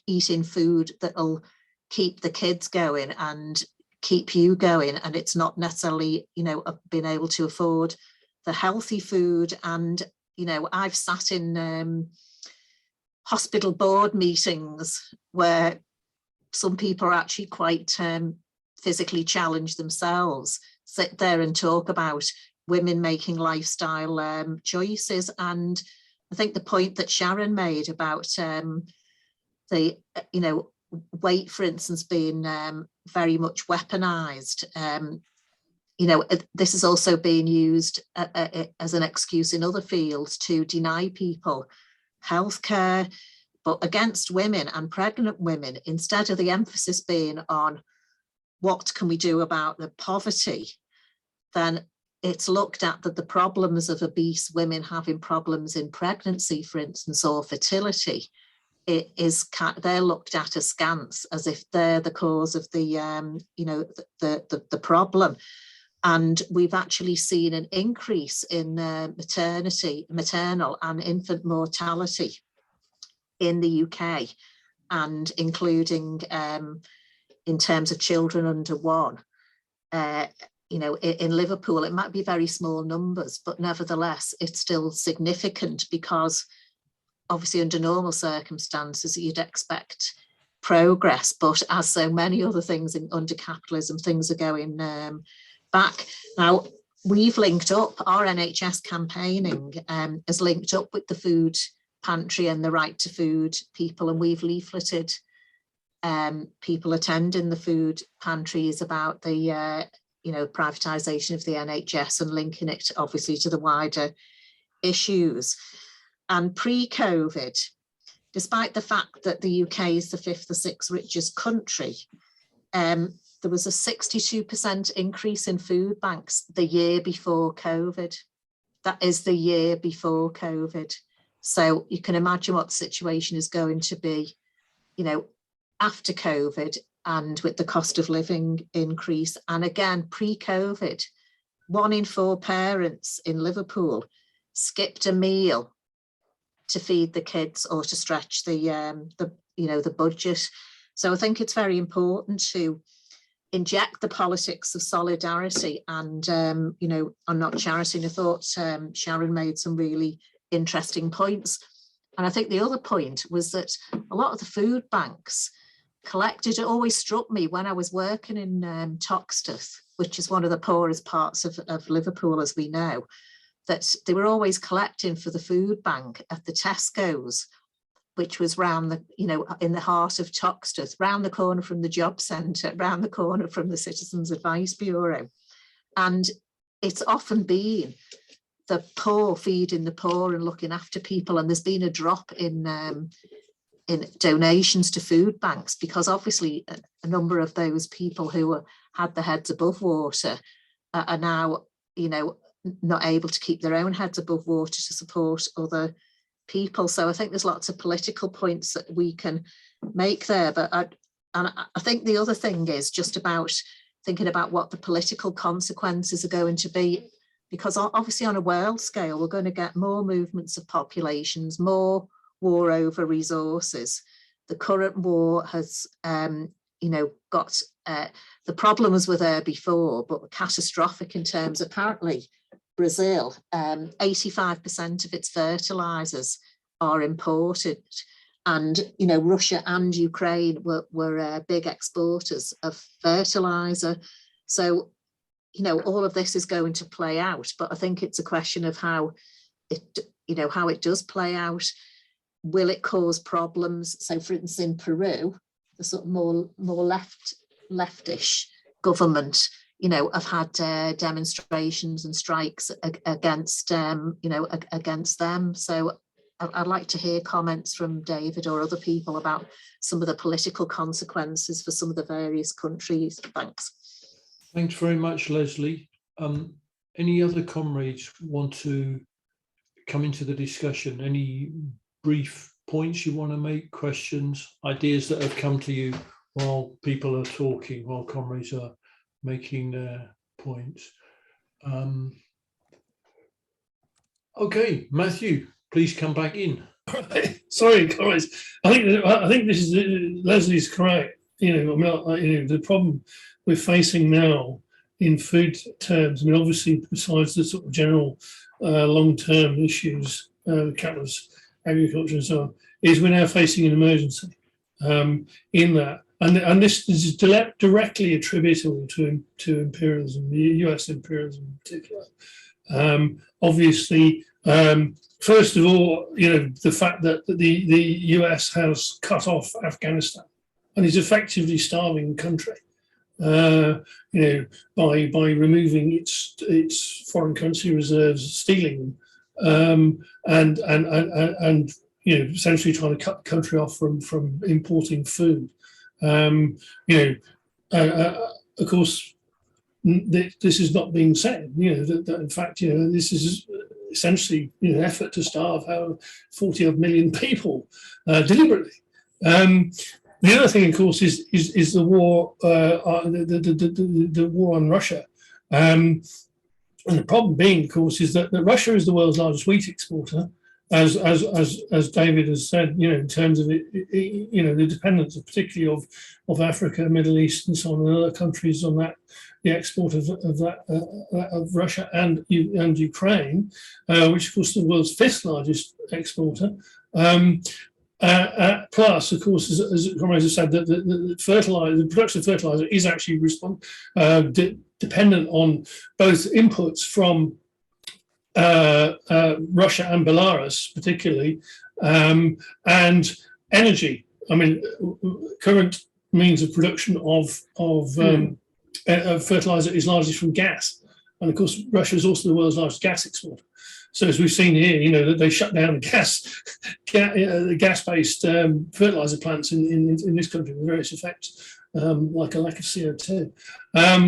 F: eating food that'll keep the kids going and keep you going, and it's not necessarily being able to afford the healthy food. And I've sat in hospital board meetings where some people are actually quite physically challenged themselves, sit there and talk about women making lifestyle choices. And I think the point that Sharon made about the weight, for instance, being very much weaponized, this is also being used as an excuse in other fields to deny people healthcare, but against women and pregnant women, instead of the emphasis being on what can we do about the poverty, then it's looked at that the problems of obese women having problems in pregnancy, for instance, or fertility, they're looked at askance, as if they're the cause of the problem. And we've actually seen an increase in maternal and infant mortality in the UK, and including in terms of children under 1. In Liverpool, it might be very small numbers, but nevertheless, it's still significant, because obviously under normal circumstances, you'd expect progress, but as so many other things under capitalism, things are going back. Now, we've linked up, our NHS campaigning has linked up with the food pantry and the right to food people, and we've leafleted people attending the food pantries about the privatisation of the NHS and linking it obviously to the wider issues. And pre-COVID, despite the fact that the UK is the 5th or 6th richest country, there was a 62% increase in food banks the year before COVID. That is the year before COVID. So you can imagine what the situation is going to be, you know, after COVID and with the cost of living increase. And again, pre-COVID, 1 in 4 parents in Liverpool skipped a meal to feed the kids or to stretch the budget. So I think it's very important to inject the politics of solidarity and, I'm not charity. I thought Sharon made some really interesting points. And I think the other point was that a lot of the food banks collected, it always struck me when I was working in Toxteth, which is one of the poorest parts of Liverpool, as we know, that they were always collecting for the food bank at the Tesco's, which was round the, in the heart of Toxteth, round the corner from the job centre, round the corner from the Citizens Advice Bureau. And it's often been the poor feeding the poor and looking after people. And there's been a drop in donations to food banks because obviously a number of those people who had their heads above water are now, not able to keep their own heads above water to support other people. So I think there's lots of political points that we can make there. But I think the other thing is just about thinking about what the political consequences are going to be, because obviously on a world scale, we're going to get more movements of populations, more war over resources. The current war has, got the problems were there before, but catastrophic in terms, apparently, Brazil, 85% of its fertilizers are imported. And, Russia and Ukraine were big exporters of fertilizer. So, all of this is going to play out. But I think it's a question of how it does play out. Will it cause problems? So, for instance, in Peru, the sort of more leftish government, have had demonstrations and strikes against them. So I'd like to hear comments from David or other people about some of the political consequences for some of the various countries. Thanks.
A: Thanks very much, Leslie. Any other comrades want to come into the discussion? Any brief points you want to make, questions, ideas that have come to you while people are talking, while comrades are making their points? Okay, Matthew, please come back in.
D: Sorry, guys. I think this is Leslie's correct. The problem we're facing now in food terms. Obviously, besides the sort of general long-term issues, capitalist agriculture and so on, is we're now facing an emergency in that. And this is directly attributable to imperialism, the US imperialism in particular. Obviously, first of all, the fact that the US has cut off Afghanistan and is effectively starving the country, by removing its foreign currency reserves, stealing them, and essentially trying to cut the country off from importing food. Of course, this is not being said. That in fact, this is essentially an effort to starve 40 odd million people deliberately. The other thing, of course, is the war, the war on Russia, and the problem being, of course, is that Russia is the world's largest wheat exporter. As David has said, in terms of the dependence, particularly of Africa, Middle East, and so on, and other countries on that, the export of Russia and Ukraine, which of course is the world's 5th largest exporter. Plus, of course, as comrades have said, the production of fertilizer is actually dependent on both inputs from Russia and Belarus, particularly, and energy. Current means of production of fertilizer is largely from gas, and of course, Russia is also the world's largest gas exporter. So, as we've seen here, that they shut down the gas-based fertilizer plants in this country with various effects. like a lack of CO2,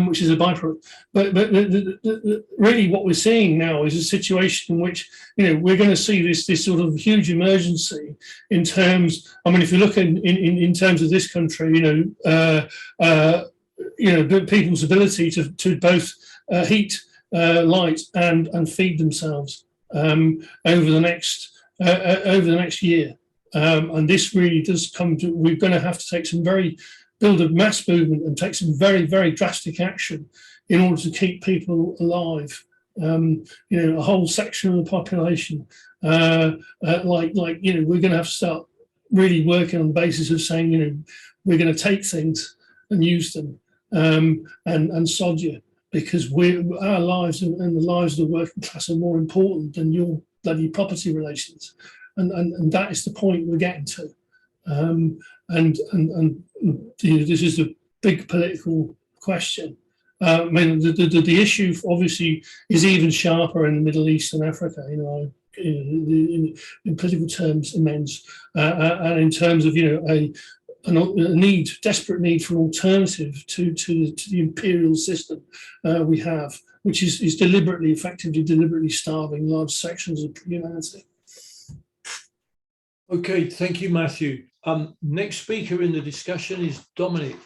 D: which is a byproduct. But really what we're seeing now is a situation in which, we're going to see this sort of huge emergency in terms, I mean, if you look in terms of this country, people's ability to both heat, light and feed themselves over the next year. And this really does come to, we're going to have to take build a mass movement and take some very, very drastic action in order to keep people alive. A whole section of the population, we're going to have to start really working on the basis of saying, we're going to take things and use them and sod you, because our lives and the lives of the working class are more important than your bloody property relations. And that is the point we're getting to. This is a big political question. I mean, the issue obviously is even sharper in the Middle East and Africa, in political terms, immense, and in terms of a desperate need for an alternative to the imperial system we have, which is effectively deliberately starving large sections of humanity.
A: Okay, thank you, Matthew. Next speaker in the discussion is Dominic.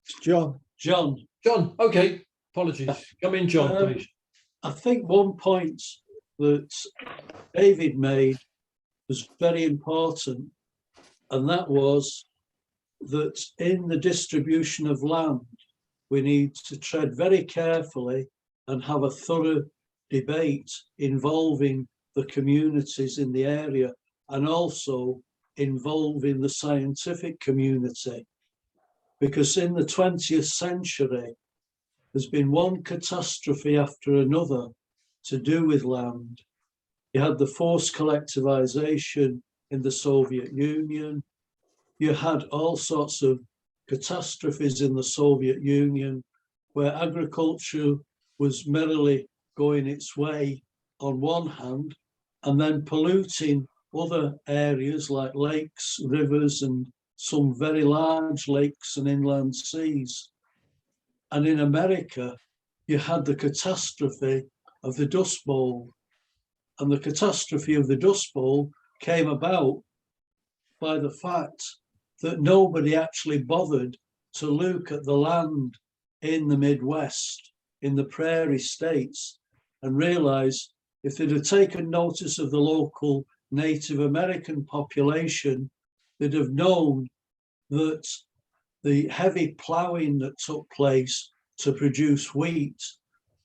G: It's John.
A: John, okay, apologies. Come in, John, please.
G: I think one point that David made was very important, and that was that in the distribution of land, we need to tread very carefully and have a thorough debate involving the communities in the area, and also involving the scientific community. Because in the 20th century, there's been one catastrophe after another to do with land. You had the forced collectivization in the Soviet Union. You had all sorts of catastrophes in the Soviet Union where agriculture was merrily going its way on one hand, and then polluting other areas like lakes, rivers, and some very large lakes and inland seas. And in America, you had the catastrophe of the Dust Bowl. And the catastrophe of the Dust Bowl came about by the fact that nobody actually bothered to look at the land in the Midwest, in the prairie states, and realize if they'd have taken notice of the local Native American population, they'd have known that the heavy ploughing that took place to produce wheat,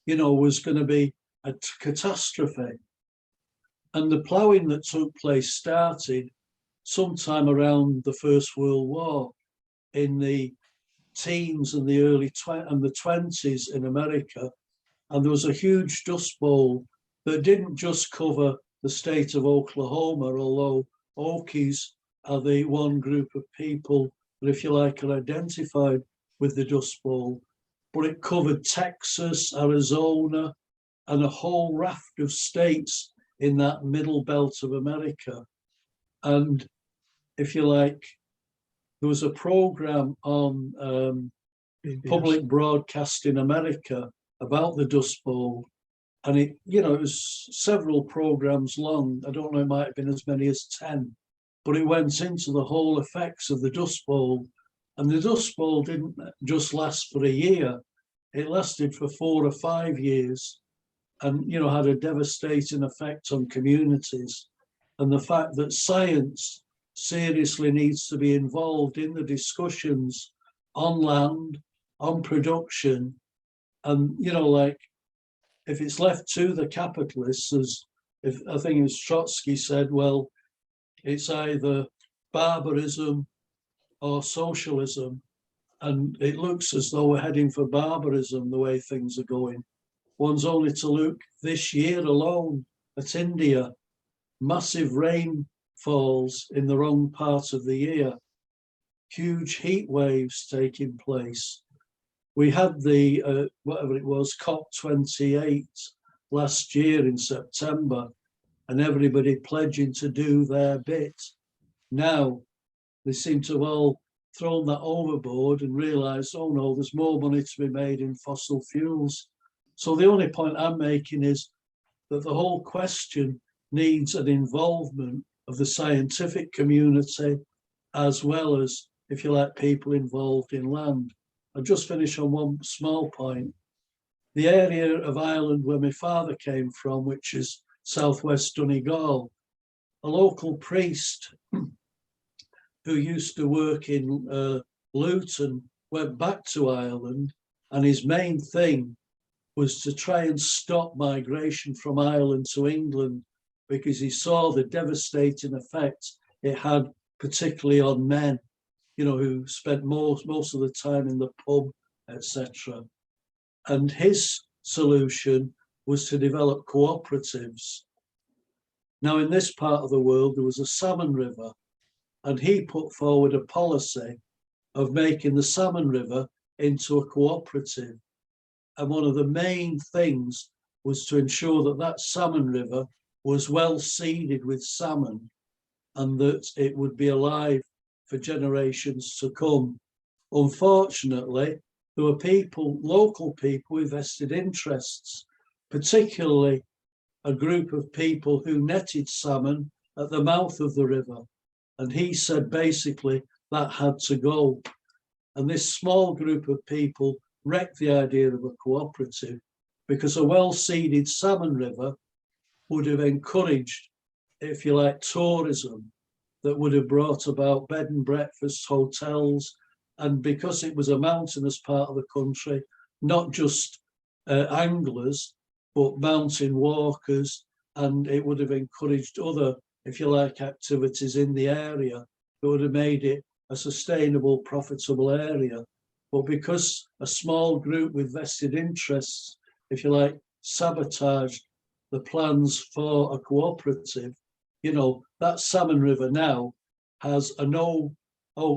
G: was going to be a catastrophe. And the ploughing that took place started sometime around the First World War in the teens and the early 20s in America. And there was a huge dust bowl that didn't just cover the state of Oklahoma, although Okies are the one group of people that, if you like, are identified with the Dust Bowl, but it covered Texas, Arizona, and a whole raft of states in that middle belt of America. And if you like, there was a program on public broadcasting America about the Dust Bowl. And it was several programs long. I don't know, it might have been as many as 10, but it went into the whole effects of the Dust Bowl. And the Dust Bowl didn't just last for a year. It lasted for 4 or 5 years and, had a devastating effect on communities. And the fact that science seriously needs to be involved in the discussions on land, on production, and, if it's left to the capitalists, I think it was Trotsky said, well, it's either barbarism or socialism. And it looks as though we're heading for barbarism the way things are going. One's only to look this year alone at India, massive rainfalls in the wrong part of the year, huge heat waves taking place. We had the, whatever it was, COP28 last year in September, and everybody pledging to do their bit. Now, they seem to have all thrown that overboard and realised, oh no, there's more money to be made in fossil fuels. So the only point I'm making is that the whole question needs an involvement of the scientific community, as well as, if you like, people involved in land. I'll just finish on one small point. The area of Ireland where my father came from, which is southwest Donegal, a local priest who used to work in Luton went back to Ireland, and his main thing was to try and stop migration from Ireland to England, because he saw the devastating effect it had, particularly on men, you know, who spent most of the time in the pub, etc. And his solution was to develop cooperatives. Now, in this part of the world, there was a salmon river, and he put forward a policy of making the salmon river into a cooperative. And one of the main things was to ensure that that salmon river was well seeded with salmon, and that it would be alive for generations to come. Unfortunately, there were people, local people with vested interests, particularly a group of people who netted salmon at the mouth of the river. And he said basically that had to go. And this small group of people wrecked the idea of a cooperative, because a well-seeded salmon river would have encouraged, if you like, tourism that would have brought about bed and breakfast, hotels, and because it was a mountainous part of the country, not just anglers, but mountain walkers, and it would have encouraged other, if you like, activities in the area that would have made it a sustainable, profitable area. But because a small group with vested interests, if you like, sabotaged the plans for a cooperative, you know, that salmon river now has a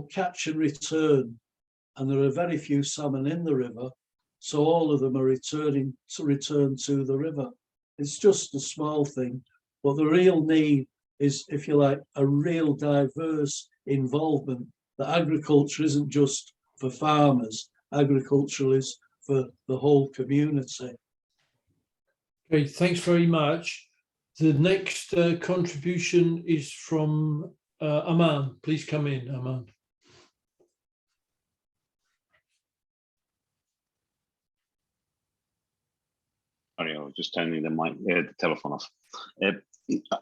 G: catch and return, and there are very few salmon in the river, so all of them are return to the river. It's just a small thing, but the real need is, if you like, a real diverse involvement. That agriculture isn't just for farmers, agriculture is for the whole community.
A: Okay, thanks very much. The next contribution is from Aman. Please come in, Aman.
H: Sorry, I was just turning the telephone off.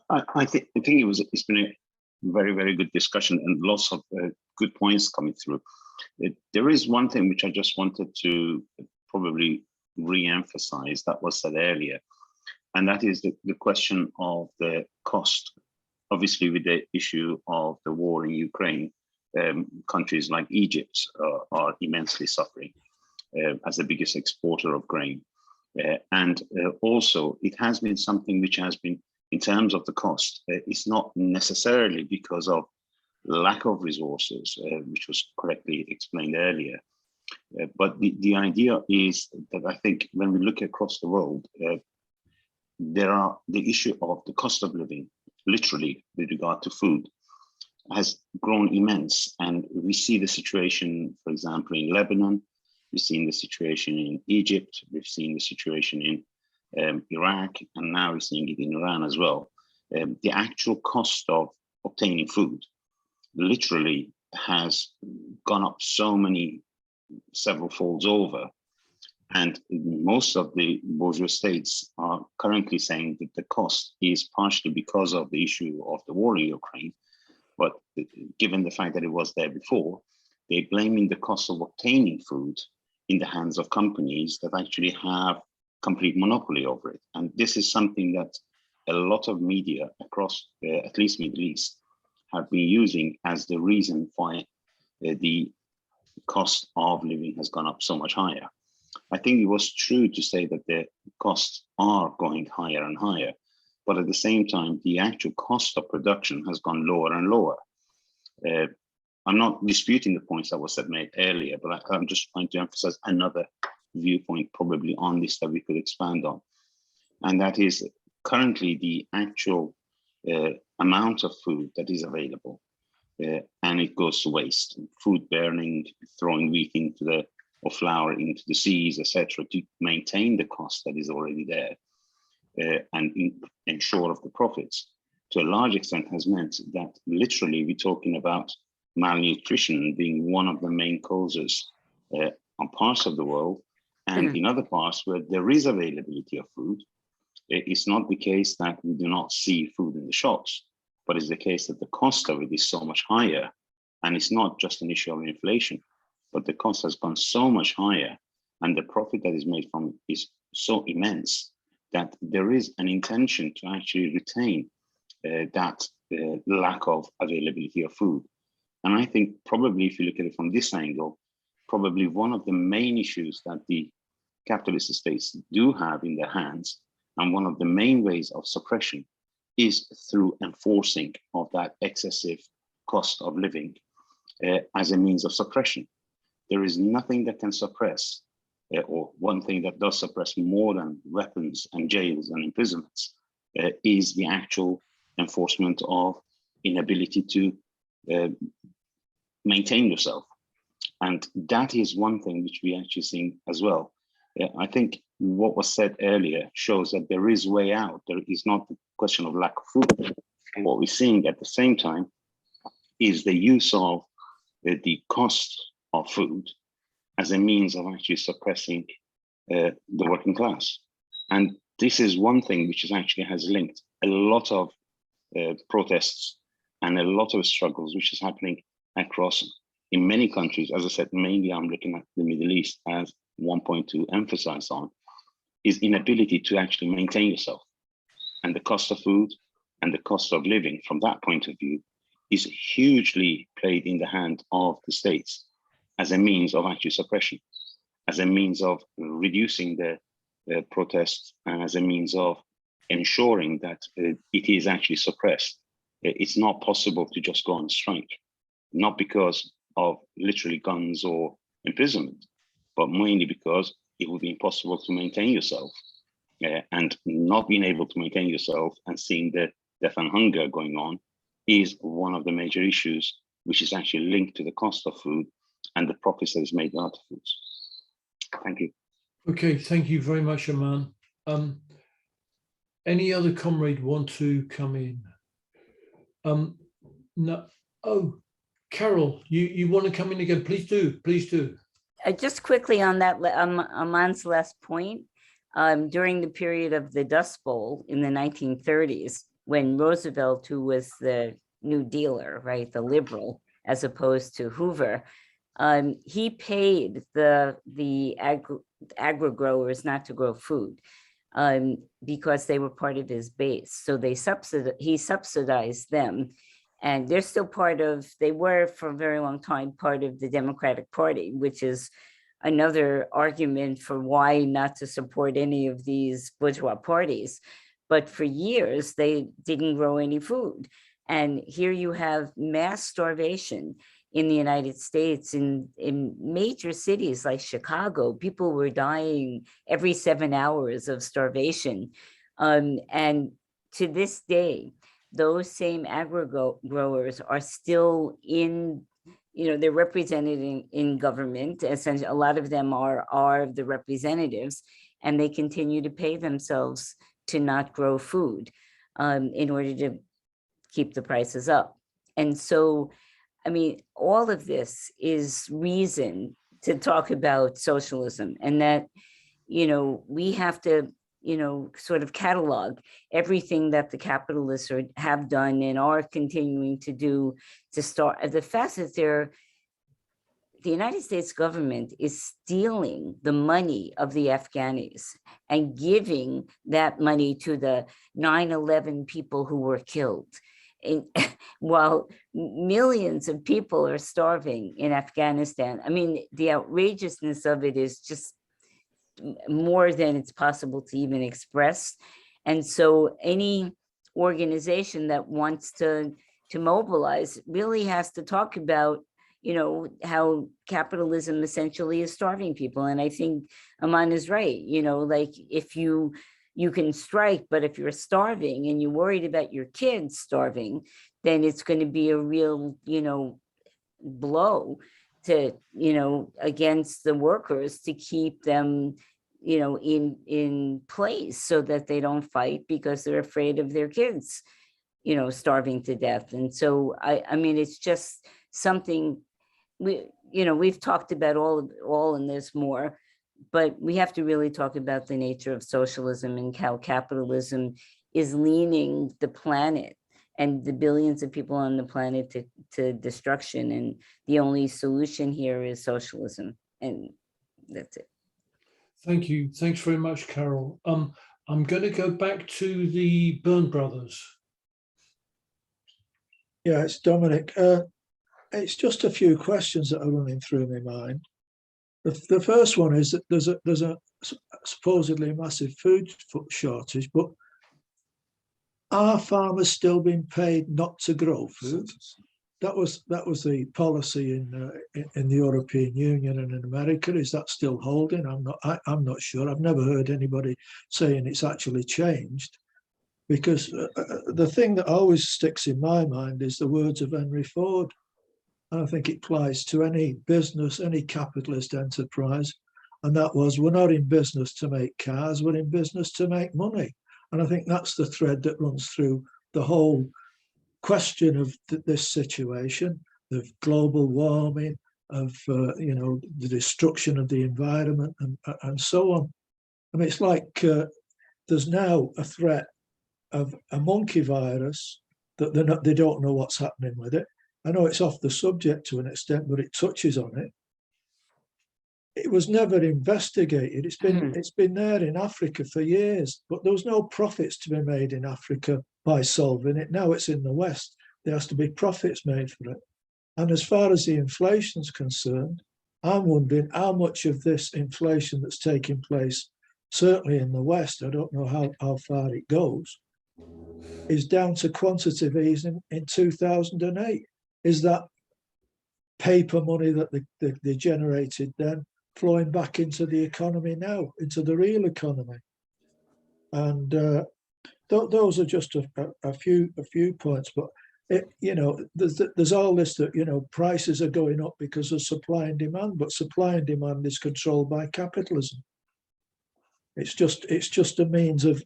H: I think it's been a very, very good discussion and lots of good points coming through. There is one thing which I just wanted to probably re-emphasize that was said earlier, and that is the question of the cost. Obviously, with the issue of the war in Ukraine, countries like Egypt are immensely suffering as the biggest exporter of grain. And also, it has been something which has been, in terms of the cost, it's not necessarily because of lack of resources, which was correctly explained earlier. But the idea is that I think when we look across the world, there are the issue of the cost of living, literally with regard to food, has grown immense. And we see the situation, for example, in Lebanon, we've seen the situation in Egypt, we've seen the situation in Iraq, and now we're seeing it in Iran as well. The actual cost of obtaining food literally has gone up several folds over. And most of the bourgeois states are currently saying that the cost is partially because of the issue of the war in Ukraine. But given the fact that it was there before, they're blaming the cost of obtaining food in the hands of companies that actually have complete monopoly over it. And this is something that a lot of media across, at least Middle East, have been using as the reason why the cost of living has gone up so much higher. I think it was true to say that the costs are going higher and higher, but at the same time, the actual cost of production has gone lower and lower. I'm not disputing the points that was made earlier, but I'm just trying to emphasize another viewpoint probably on this that we could expand on. And that is currently the actual amount of food that is available and it goes to waste. Food burning, throwing wheat or flour into the seas, etc., to maintain the cost that is already there and ensure of the profits, to a large extent has meant that literally we're talking about malnutrition being one of the main causes on parts of the world, and in other parts where there is availability of food. It's not the case that we do not see food in the shops, but it's the case that the cost of it is so much higher. And it's not just an issue of inflation, but the cost has gone so much higher, and the profit that is made from it is so immense that there is an intention to actually retain that lack of availability of food. And I think probably if you look at it from this angle, probably one of the main issues that the capitalist states do have in their hands, and one of the main ways of suppression, is through enforcing of that excessive cost of living as a means of suppression. There is nothing that can suppress, or one thing that does suppress more than weapons and jails and imprisonments, is the actual enforcement of inability to maintain yourself. And that is one thing which we actually see as well. I think what was said earlier shows that there is way out. There is not the question of lack of food. And what we're seeing at the same time is the use of the cost of food as a means of actually suppressing the working class. And this is one thing which is actually has linked a lot of protests and a lot of struggles which is happening across in many countries. As I said, mainly I'm looking at the Middle East as one point to emphasize on, is inability to actually maintain yourself. And the cost of food and the cost of living from that point of view is hugely played in the hand of the states as a means of actual suppression, as a means of reducing the protests, and as a means of ensuring that it is actually suppressed. It's not possible to just go on strike, not because of literally guns or imprisonment, but mainly because it would be impossible to maintain yourself, and not being able to maintain yourself and seeing the death and hunger going on is one of the major issues, which is actually linked to the cost of food and the profits that is made out of foods. Thank you.
A: Okay, thank you very much, Aman. Any other comrade want to come in? No. Oh, Carol, you want to come in again? Please do. Please do.
E: Just quickly on that, Aman's last point, during the period of the Dust Bowl in the 1930s, when Roosevelt, who was the New Dealer, right, the liberal, as opposed to Hoover, he paid the agri-growers not to grow food because they were part of his base. So he subsidized them. And they're still they were for a very long time part of the Democratic Party, which is another argument for why not to support any of these bourgeois parties. But for years, they didn't grow any food. And here you have mass starvation in the United States, in major cities like Chicago. People were dying every 7 hours of starvation. And to this day, those same agri-growers are still they're represented in government. Essentially, a lot of them are the representatives, and they continue to pay themselves to not grow food in order to keep the prices up. And so, I mean, all of this is reason to talk about socialism, and that, we have to, sort of catalog everything that the capitalists have done and are continuing to do to start. The fact that the United States government is stealing the money of the Afghanis and giving that money to the 9/11 people who were killed. While millions of people are starving in Afghanistan. I mean, the outrageousness of it is just more than it's possible to even express. And so any organization that wants to mobilize really has to talk about, how capitalism essentially is starving people. And I think Aman is right, like if you you can strike, but if you're starving and you're worried about your kids starving, then it's going to be a real, blow to, against the workers to keep them, in place so that they don't fight because they're afraid of their kids, starving to death. And so I mean, it's just something we've talked about all, and there's more, but we have to really talk about the nature of socialism and how capitalism is leaning the planet and the billions of people on the planet to destruction. And the only solution here is socialism. And that's it.
A: Thank you. Thanks very much, Carol. I'm going to go back to the Byrne brothers.
I: Yeah, it's Dominic. It's just a few questions that are running through my mind. The first one is that there's a supposedly massive food shortage, but are farmers still being paid not to grow food? That was the policy in the European Union and in America. Is that still holding? I'm not sure. I've never heard anybody saying it's actually changed, because the thing that always sticks in my mind is the words of Henry Ford. And I think it applies to any business, any capitalist enterprise. And that was, we're not in business to make cars, we're in business to make money. And I think that's the thread that runs through the whole question of this situation, of global warming, of the destruction of the environment, and so on. I mean, it's like there's now a threat of a monkey virus that they don't know what's happening with it. I know it's off the subject to an extent, but it touches on it. It was never investigated. It's been there in Africa for years, but there was no profits to be made in Africa by solving it. Now it's in the West. There has to be profits made for it. And as far as the inflation's concerned, I'm wondering how much of this inflation that's taking place, certainly in the West, I don't know how far it goes, is down to quantitative easing in 2008. Is that paper money that they generated then flowing back into the economy now, into the real economy? And those are just a few points. But there's all this that prices are going up because of supply and demand, but supply and demand is controlled by capitalism. It's just a means of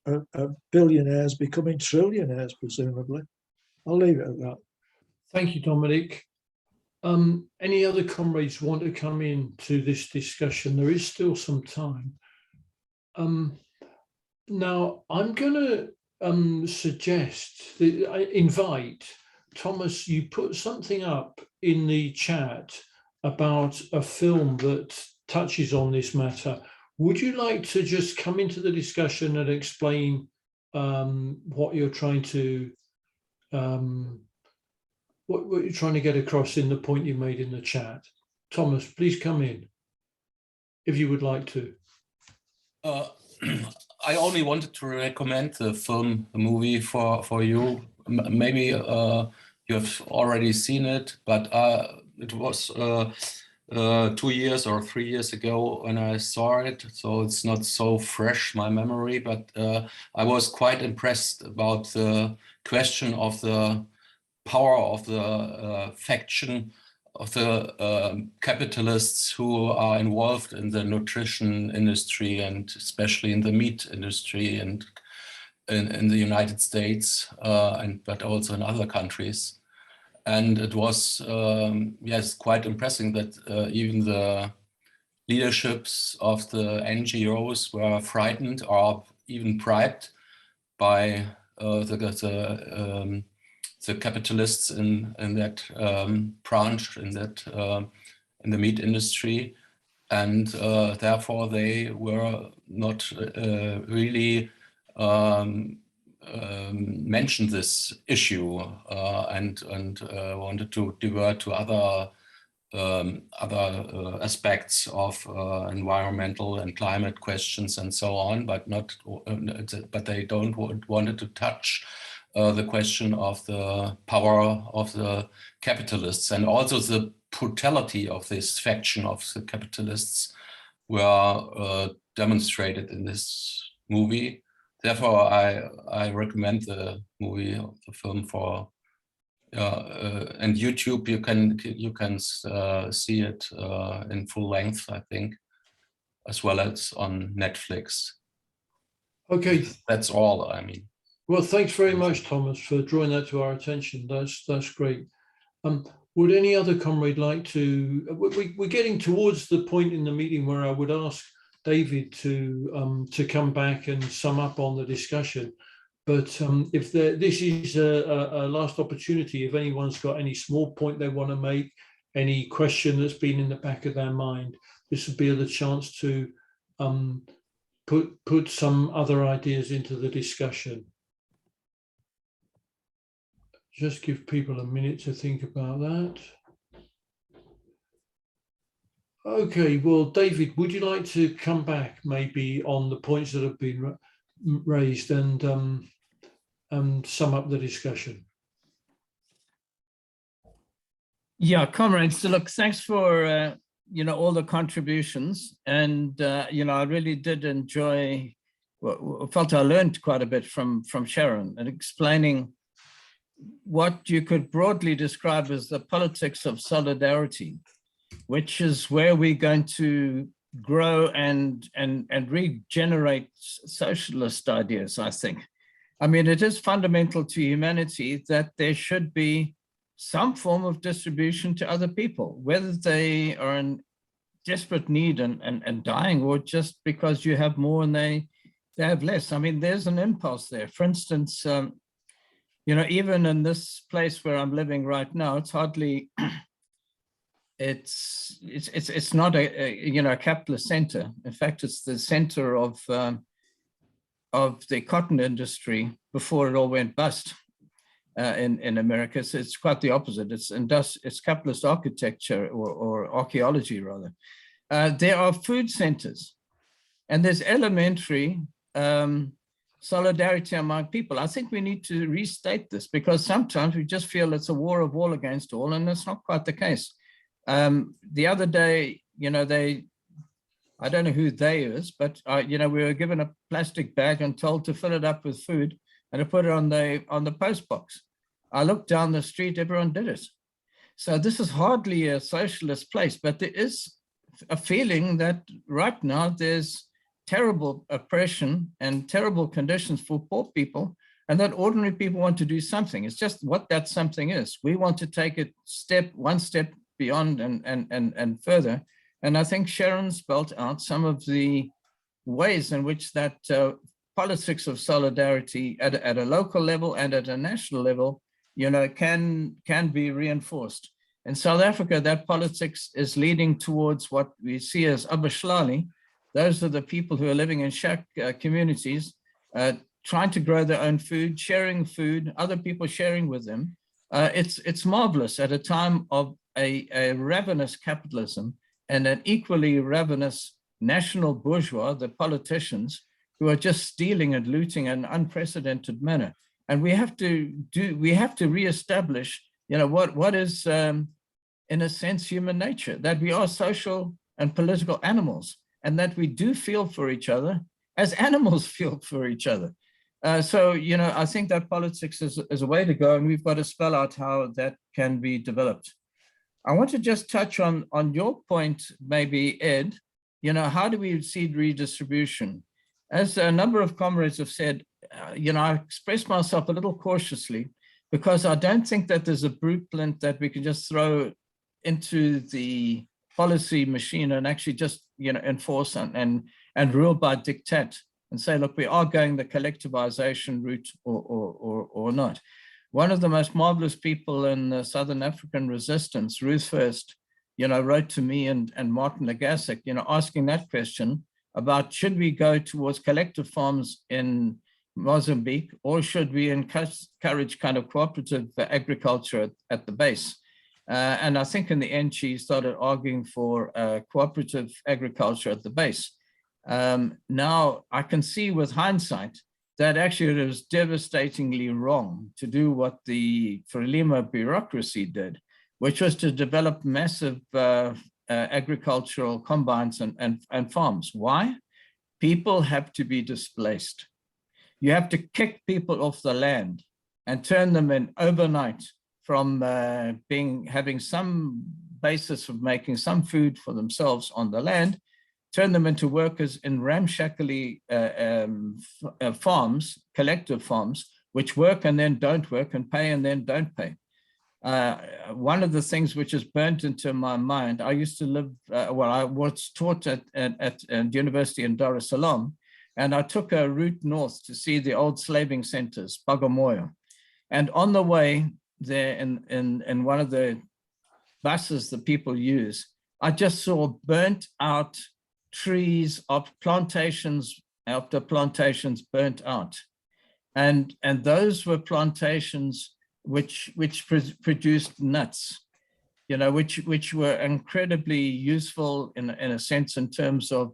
I: billionaires becoming trillionaires, presumably. I'll leave it at that.
A: Thank you, Dominic. Any other comrades want to come in to this discussion? There is still some time. Now, I'm going to suggest that I invite Thomas, you put something up in the chat about a film that touches on this matter. Would you like to just come into the discussion and explain what you're trying to what you're trying to get across in the point you made in the chat? Thomas, please come in if you would like to.
J: I only wanted to recommend the movie for you. Maybe you have already seen it, but it was 2 years or 3 years ago when I saw it, so it's not so fresh, my memory, but I was quite impressed about the question of the power of the faction of the capitalists who are involved in the nutrition industry, and especially in the meat industry, and in the United States, but also in other countries. And it was, yes, quite impressive that even the leaderships of the NGOs were frightened or even bribed by the capitalists in that branch, in the meat industry, and therefore they were not really mention this issue and wanted to divert to other aspects of environmental and climate questions and so on, but they wanted to touch the question of the power of the capitalists, and also the brutality of this faction of the capitalists were demonstrated in this movie. therefore, I recommend the movie, the film for. And YouTube, you can see it in full length, I think, as well as on Netflix.
A: Okay.
J: That's all. I mean.
A: Well, thanks very much, Thomas, for drawing that to our attention. That's great. Would any other comrade like to? We're getting towards the point in the meeting where I would ask David to come back and sum up on the discussion. But if this is a last opportunity, if anyone's got any small point they want to make, any question that's been in the back of their mind, this would be the chance to put some other ideas into the discussion. Just give people a minute to think about that. Okay, well, David, would you like to come back maybe on the points that have been raised and sum up the discussion?
C: Yeah, comrades, so look, thanks for all the contributions, and I really did enjoy, felt I learned quite a bit from Sharon and explaining what you could broadly describe as the politics of solidarity, which is where we're going to grow and regenerate socialist ideas, I think. I mean, it is fundamental to humanity that there should be some form of distribution to other people, whether they are in desperate need and dying, or just because you have more and they have less. I mean, there's an impulse there. For instance, even in this place where I'm living right now, it's hardly, it's not a capitalist center. In fact, it's the center of the cotton industry before it all went bust in America. So it's quite the opposite. It's capitalist architecture or archaeology rather. There are food centers, and there's elementary solidarity among people. I think we need to restate this, because sometimes we just feel it's a war of all against all, and that's not quite the case. The other day, I don't know who they is, but we were given a plastic bag and told to fill it up with food and to put it on the post box. I looked down the street, everyone did it. So this is hardly a socialist place, but there is a feeling that right now there's terrible oppression and terrible conditions for poor people, and that ordinary people want to do something. It's just what that something is. We want to take it one step beyond and further. And I think Sharon spelled out some of the ways in which that politics of solidarity at a local level and at a national level, can be reinforced. In South Africa, that politics is leading towards what we see as abashlali. Those are the people who are living in shack communities, trying to grow their own food, sharing food, other people sharing with them. It's marvelous at a time of a ravenous capitalism and an equally ravenous national bourgeois, the politicians, who are just stealing and looting in an unprecedented manner. And we have to reestablish, what is, in a sense, human nature, that we are social and political animals, and that we do feel for each other as animals feel for each other. So, I think that politics is a way to go, and we've got to spell out how that can be developed. I want to just touch on your point, maybe, Ed, how do we see redistribution? As a number of comrades have said, I express myself a little cautiously, because I don't think that there's a blueprint that we can just throw into the policy machine and actually just, enforce and rule by diktat and say, look, we are going the collectivization route or not. One of the most marvelous people in the Southern African resistance, Ruth First, wrote to me and Martin Lagassic, asking that question about, should we go towards collective farms in Mozambique, or should we encourage kind of cooperative agriculture at the base? And I think in the end, she started arguing for cooperative agriculture at the base. Now, I can see with hindsight that actually it was devastatingly wrong to do what the Frelimo bureaucracy did, which was to develop massive agricultural combines and farms. Why? People have to be displaced. You have to kick people off the land and turn them in overnight from having some basis of making some food for themselves on the land, turn them into workers in ramshackly farms, collective farms, which work and then don't work, and pay and then don't pay. One of the things which is burnt into my mind, I used to live, I was taught at university in Dar es Salaam, and I took a route north to see the old slaving centers, Bagamoyo. And on the way there in one of the buses that people use, I just saw burnt out trees of plantations after plantations burnt out. And those were plantations which produced nuts, you know, which were incredibly useful in a sense in terms of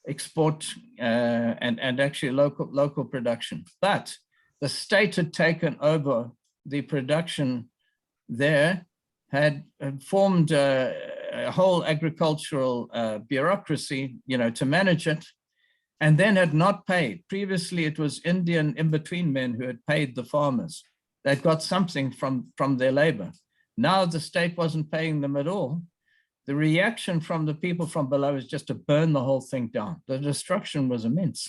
C: export and actually local production. But the state had taken over the production there, had formed a whole agricultural bureaucracy, you know, to manage it, and then had not paid. Previously, it was Indian in-between men who had paid the farmers. They'd got something from their labor. Now the state wasn't paying them at all. The reaction from the people from below is just to burn the whole thing down. The destruction was immense.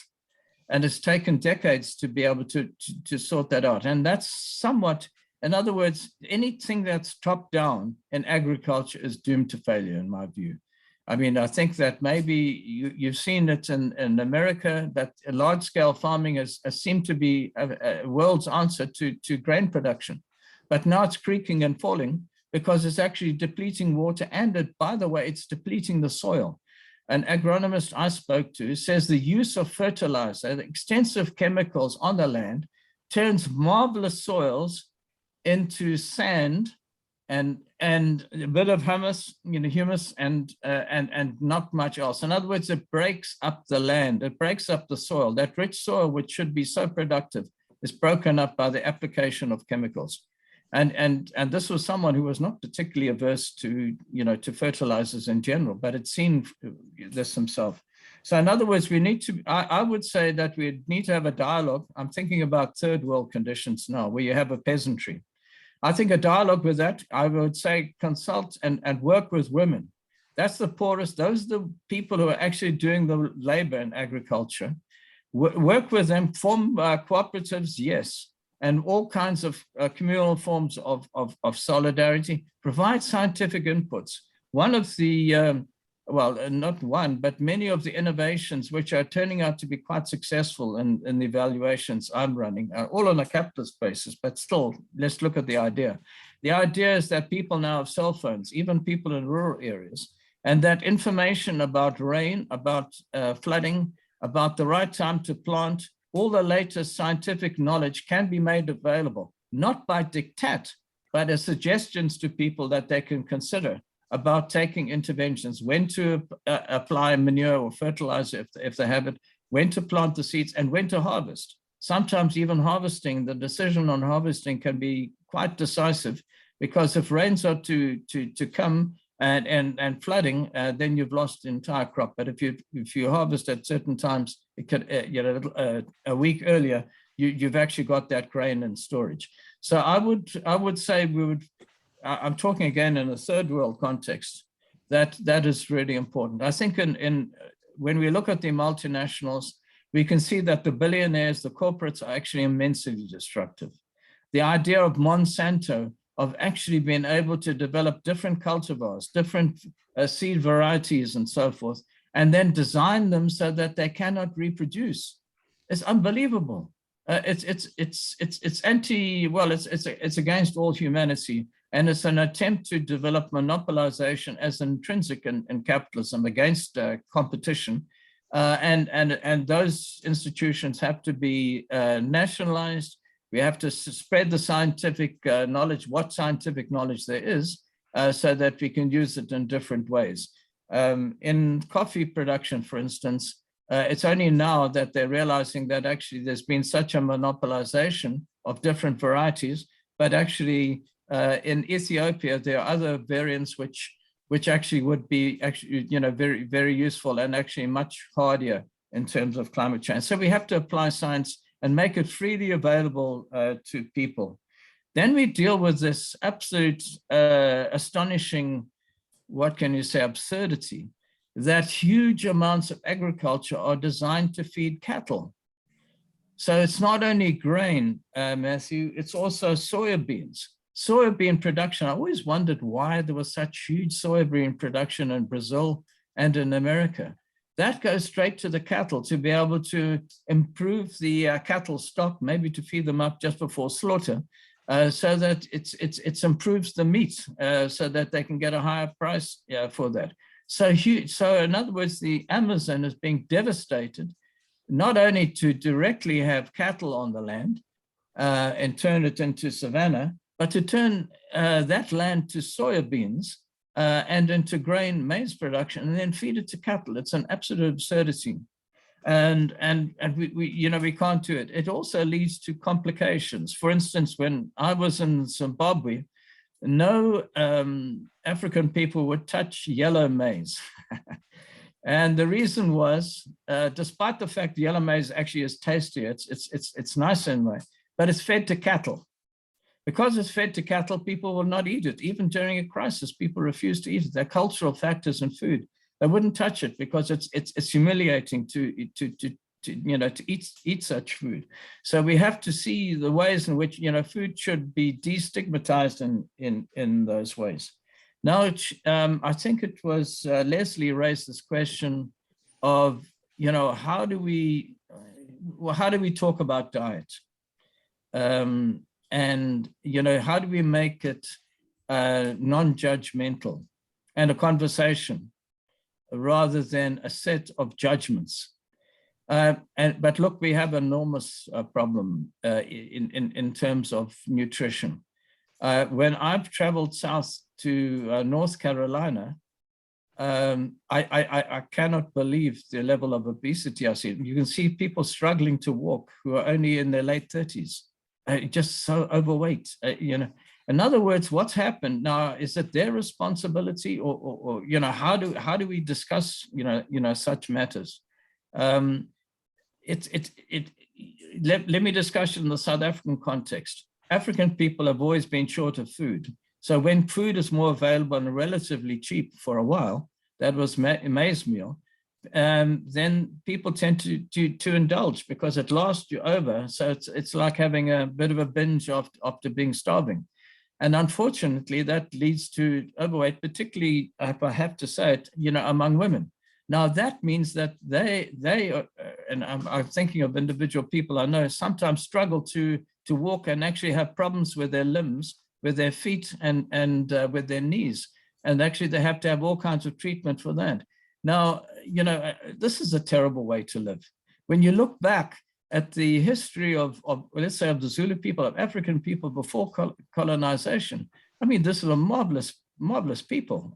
C: And it's taken decades to be able to sort that out. And that's somewhat, in other words, anything that's top down in agriculture is doomed to failure, in my view. I mean, I think that maybe you've seen it in America, that large-scale farming has seemed to be a world's answer to grain production. But now it's creaking and falling because it's actually depleting water, and by the way, it's depleting the soil. An agronomist I spoke to says the use of fertilizer, the extensive chemicals on the land, turns marvelous soils into sand and a bit of humus, you know, humus and not much else. In other words, it breaks up the land, it breaks up the soil. That rich soil, which should be so productive, is broken up by the application of chemicals. And this was someone who was not particularly averse to, you know, to fertilizers in general, but had seen this himself. So in other words, we need to, I would say that we need to have a dialogue. I'm thinking about third world conditions now, where you have a peasantry. I think a dialogue with that, I would say consult and work with women. That's the poorest, those are the people who are actually doing the labor in agriculture. Work with them, form cooperatives, yes, and all kinds of communal forms of solidarity, provide scientific inputs. One of the, well, not one, but many of the innovations which are turning out to be quite successful in the evaluations I'm running, all on a capitalist basis, but still, let's look at the idea. The idea is that people now have cell phones, even people in rural areas, and that information about rain, about flooding, about the right time to plant, all the latest scientific knowledge can be made available, not by diktat, but as suggestions to people that they can consider about taking interventions, when to apply manure or fertilizer if they have it, when to plant the seeds, and when to harvest. Sometimes even harvesting, the decision on harvesting can be quite decisive, because if rains are to come and flooding, then you've lost the entire crop. But if you harvest at certain times, it could, you know, a week earlier, you've actually got that grain in storage. So I would say we would. I'm talking again in a third world context. That is really important. I think when we look at the multinationals, we can see that the billionaires, the corporates, are actually immensely destructive. The idea of Monsanto, of actually being able to develop different cultivars, different seed varieties and so forth, and then design them so that they cannot reproduce, is unbelievable. It's anti, well, it's against all humanity, and it's an attempt to develop monopolization as intrinsic in capitalism against competition, and those institutions have to be nationalized. We have to spread the scientific knowledge, what scientific knowledge there is, so that we can use it in different ways. In coffee production, for instance, it's only now that they're realizing that actually there's been such a monopolization of different varieties, but actually in Ethiopia, there are other variants which actually would be very, very useful and actually much hardier in terms of climate change. So we have to apply science and make it freely available to people. Then we deal with this absolute astonishing, what can you say, absurdity, that huge amounts of agriculture are designed to feed cattle. So it's not only grain, Matthew, it's also soybeans. Soybean production, I always wondered why there was such huge soybean production in Brazil and in America. That goes straight to the cattle to be able to improve the cattle stock, maybe to feed them up just before slaughter, so that it improves the meat, so that they can get a higher price for that. So huge. So in other words, the Amazon is being devastated, not only to directly have cattle on the land and turn it into savanna, but to turn that land to soybeans and into grain maize production and then feed it to cattle. It's an absolute absurdity. And we can't do it. It also leads to complications. For instance, when I was in Zimbabwe, no African people would touch yellow maize. And the reason was, despite the fact yellow maize actually is tasty, it's nice in a way, but it's fed to cattle. Because it's fed to cattle, people will not eat it. Even during a crisis, people refuse to eat it. There are cultural factors in food. They wouldn't touch it because it's humiliating to eat such food. So we have to see the ways in which food should be destigmatized in those ways. Now, I think it was Leslie raised this question of how do we talk about diet, and how do we make it non-judgmental and a conversation rather than a set of judgments. But look, we have an enormous problem in terms of nutrition. When I've traveled south to North Carolina, I cannot believe the level of obesity I see. You can see people struggling to walk who are only in their late 30s, just so overweight. In other words, what's happened now, is it their responsibility, or how do we discuss such matters? Let me discuss it in the South African context. African people have always been short of food. So when food is more available and relatively cheap for a while, that was maize meal, then people tend to indulge because it lasts you over. So it's like having a bit of a binge after being starving. And unfortunately, that leads to overweight, particularly, if I have to say it, among women. Now, that means that they are, and I'm thinking of individual people I know, sometimes struggle to walk and actually have problems with their limbs, with their feet and with their knees. And actually, they have to have all kinds of treatment for that. Now, this is a terrible way to live. When you look back at the history of let's say, of the Zulu people, of African people before colonization, I mean, this is a marvelous people,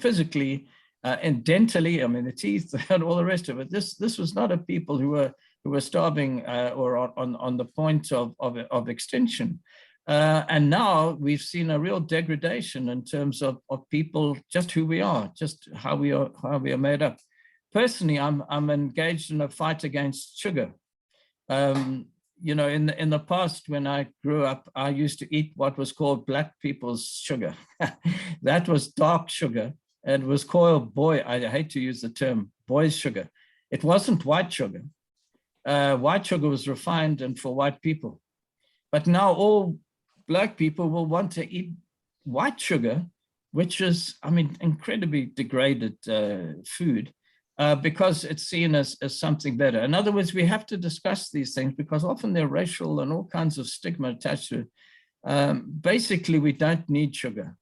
C: physically and dentally, I mean, the teeth and all the rest of it. This was not a people who were starving or on the point of extinction. And now we've seen a real degradation in terms of people, just who we are, just how we are made up. Personally, I'm engaged in a fight against sugar. In the past, when I grew up, I used to eat what was called black people's sugar. That was dark sugar. And it was called I hate to use the term boy's sugar. It wasn't white sugar. White sugar was refined and for white people. But now all Black people will want to eat white sugar, which is, I mean, incredibly degraded food, because it's seen as something better. In other words, we have to discuss these things because often they're racial and all kinds of stigma attached to it. Basically, we don't need sugar.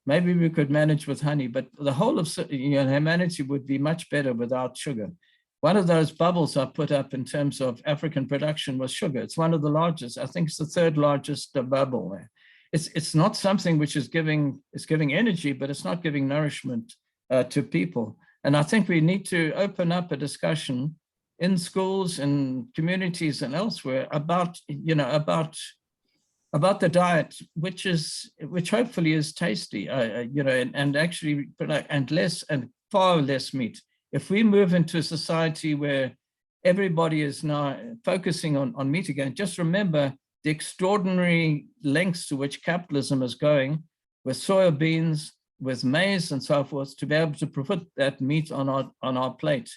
C: Maybe we could manage with honey, but the whole of humanity would be much better without sugar. One of those bubbles I put up in terms of African production was sugar. It's one of the largest. I think it's the third largest bubble there. It's not something which is giving energy, but it's not giving nourishment to people. And I think we need to open up a discussion in schools and communities and elsewhere about the diet, which hopefully is tasty, and actually and far less meat. If we move into a society where everybody is now focusing on meat again. Just remember the extraordinary lengths to which capitalism is going with soybeans, with maize and so forth, to be able to put that meat on our plate.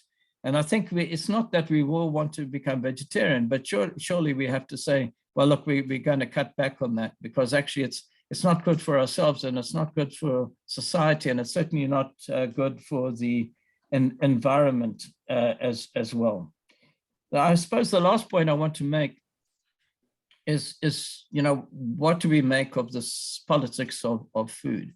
C: And I think it's not that we will want to become vegetarian, but surely we have to say, well, look, we're going to cut back on that, because actually it's not good for ourselves, and it's not good for society, and it's certainly not good for the environment as well. I suppose the last point I want to make is what do we make of this politics of food?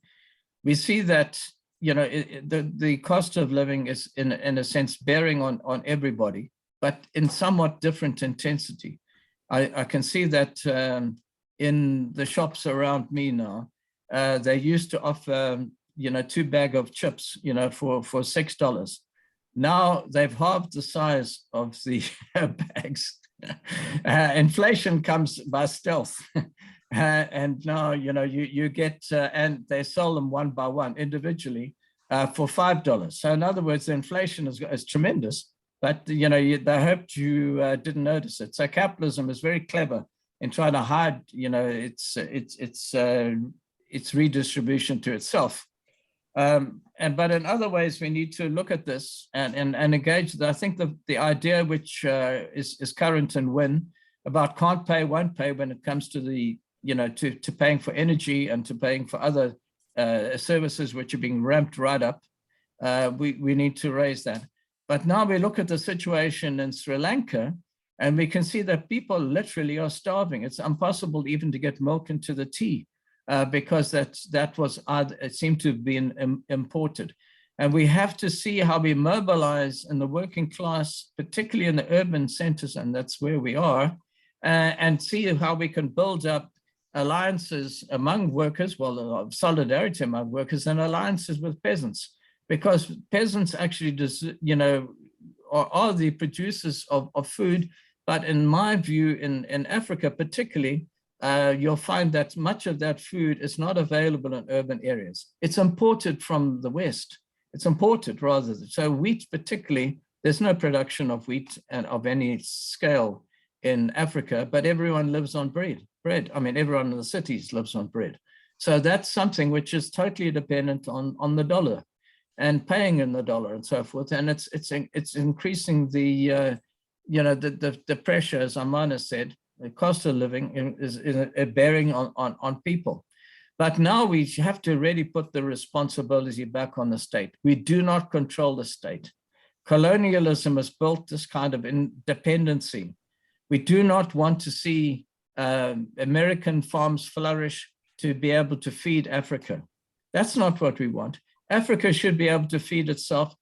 C: We see that the cost of living is in a sense bearing on everybody, but in somewhat different intensity. I can see that in the shops around me now, they used to offer 2 bags of chips for $6. Now they've halved the size of the bags. Inflation comes by stealth. And now, you get, and they sell them one by one individually for $5. So in other words, the inflation is tremendous, but they hoped you didn't notice it. So capitalism is very clever in trying to hide, its redistribution to itself. But in other ways, we need to look at this and engage. I think the idea which is current and win about can't pay, won't pay when it comes to the to paying for energy and to paying for other services which are being ramped right up. We need to raise that. But now we look at the situation in Sri Lanka, and we can see that people literally are starving. It's impossible even to get milk into the tea because that was it seemed to have been imported. And we have to see how we mobilize in the working class, particularly in the urban centers, and that's where we are, and see how we can build up alliances among workers, solidarity among workers, and alliances with peasants, because peasants actually are the producers of food. But in my view, in Africa particularly, you'll find that much of that food is not available in urban areas. It's imported from the West. It's imported rather. So wheat particularly, there's no production of wheat and of any scale in Africa, but everyone lives on bread. I mean, everyone in the cities lives on bread. So that's something which is totally dependent on the dollar and paying in the dollar and so forth. And it's increasing the pressure, as Amana said. The cost of living is bearing on people. But now we have to really put the responsibility back on the state. We do not control the state. Colonialism has built this kind of dependency. We do not want to see American farms flourish to be able to feed Africa. That's not what we want. Africa should be able to feed itself.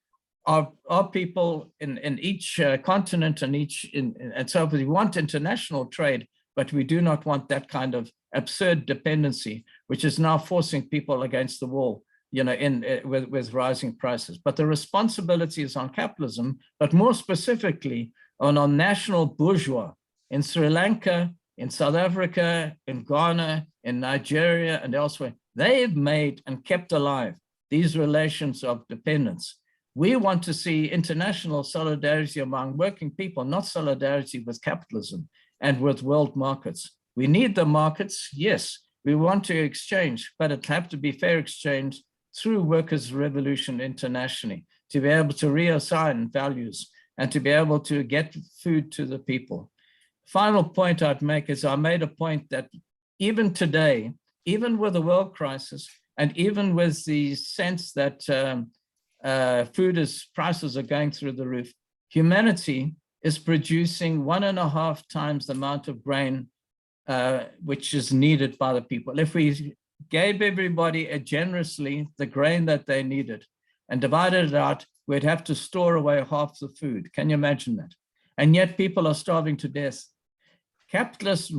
C: Our people in each continent and so we want international trade, but we do not want that kind of absurd dependency, which is now forcing people against the wall, with rising prices. But the responsibility is on capitalism, but more specifically on national bourgeois in Sri Lanka, in South Africa, in Ghana, in Nigeria, and elsewhere. They've made and kept alive these relations of dependence. We want to see international solidarity among working people, not solidarity with capitalism and with world markets. We need the markets, yes. We want to exchange, but it has to be fair exchange through workers' revolution internationally to be able to reassign values and to be able to get food to the people. Final point I'd make is I made a point that even today, even with the world crisis, and even with the sense that prices are going through the roof, humanity is producing 1.5 times the amount of grain which is needed by the people. If we gave everybody generously the grain that they needed and divided it out, we'd have to store away half the food. Can you imagine that? And yet people are starving to death. Capitalist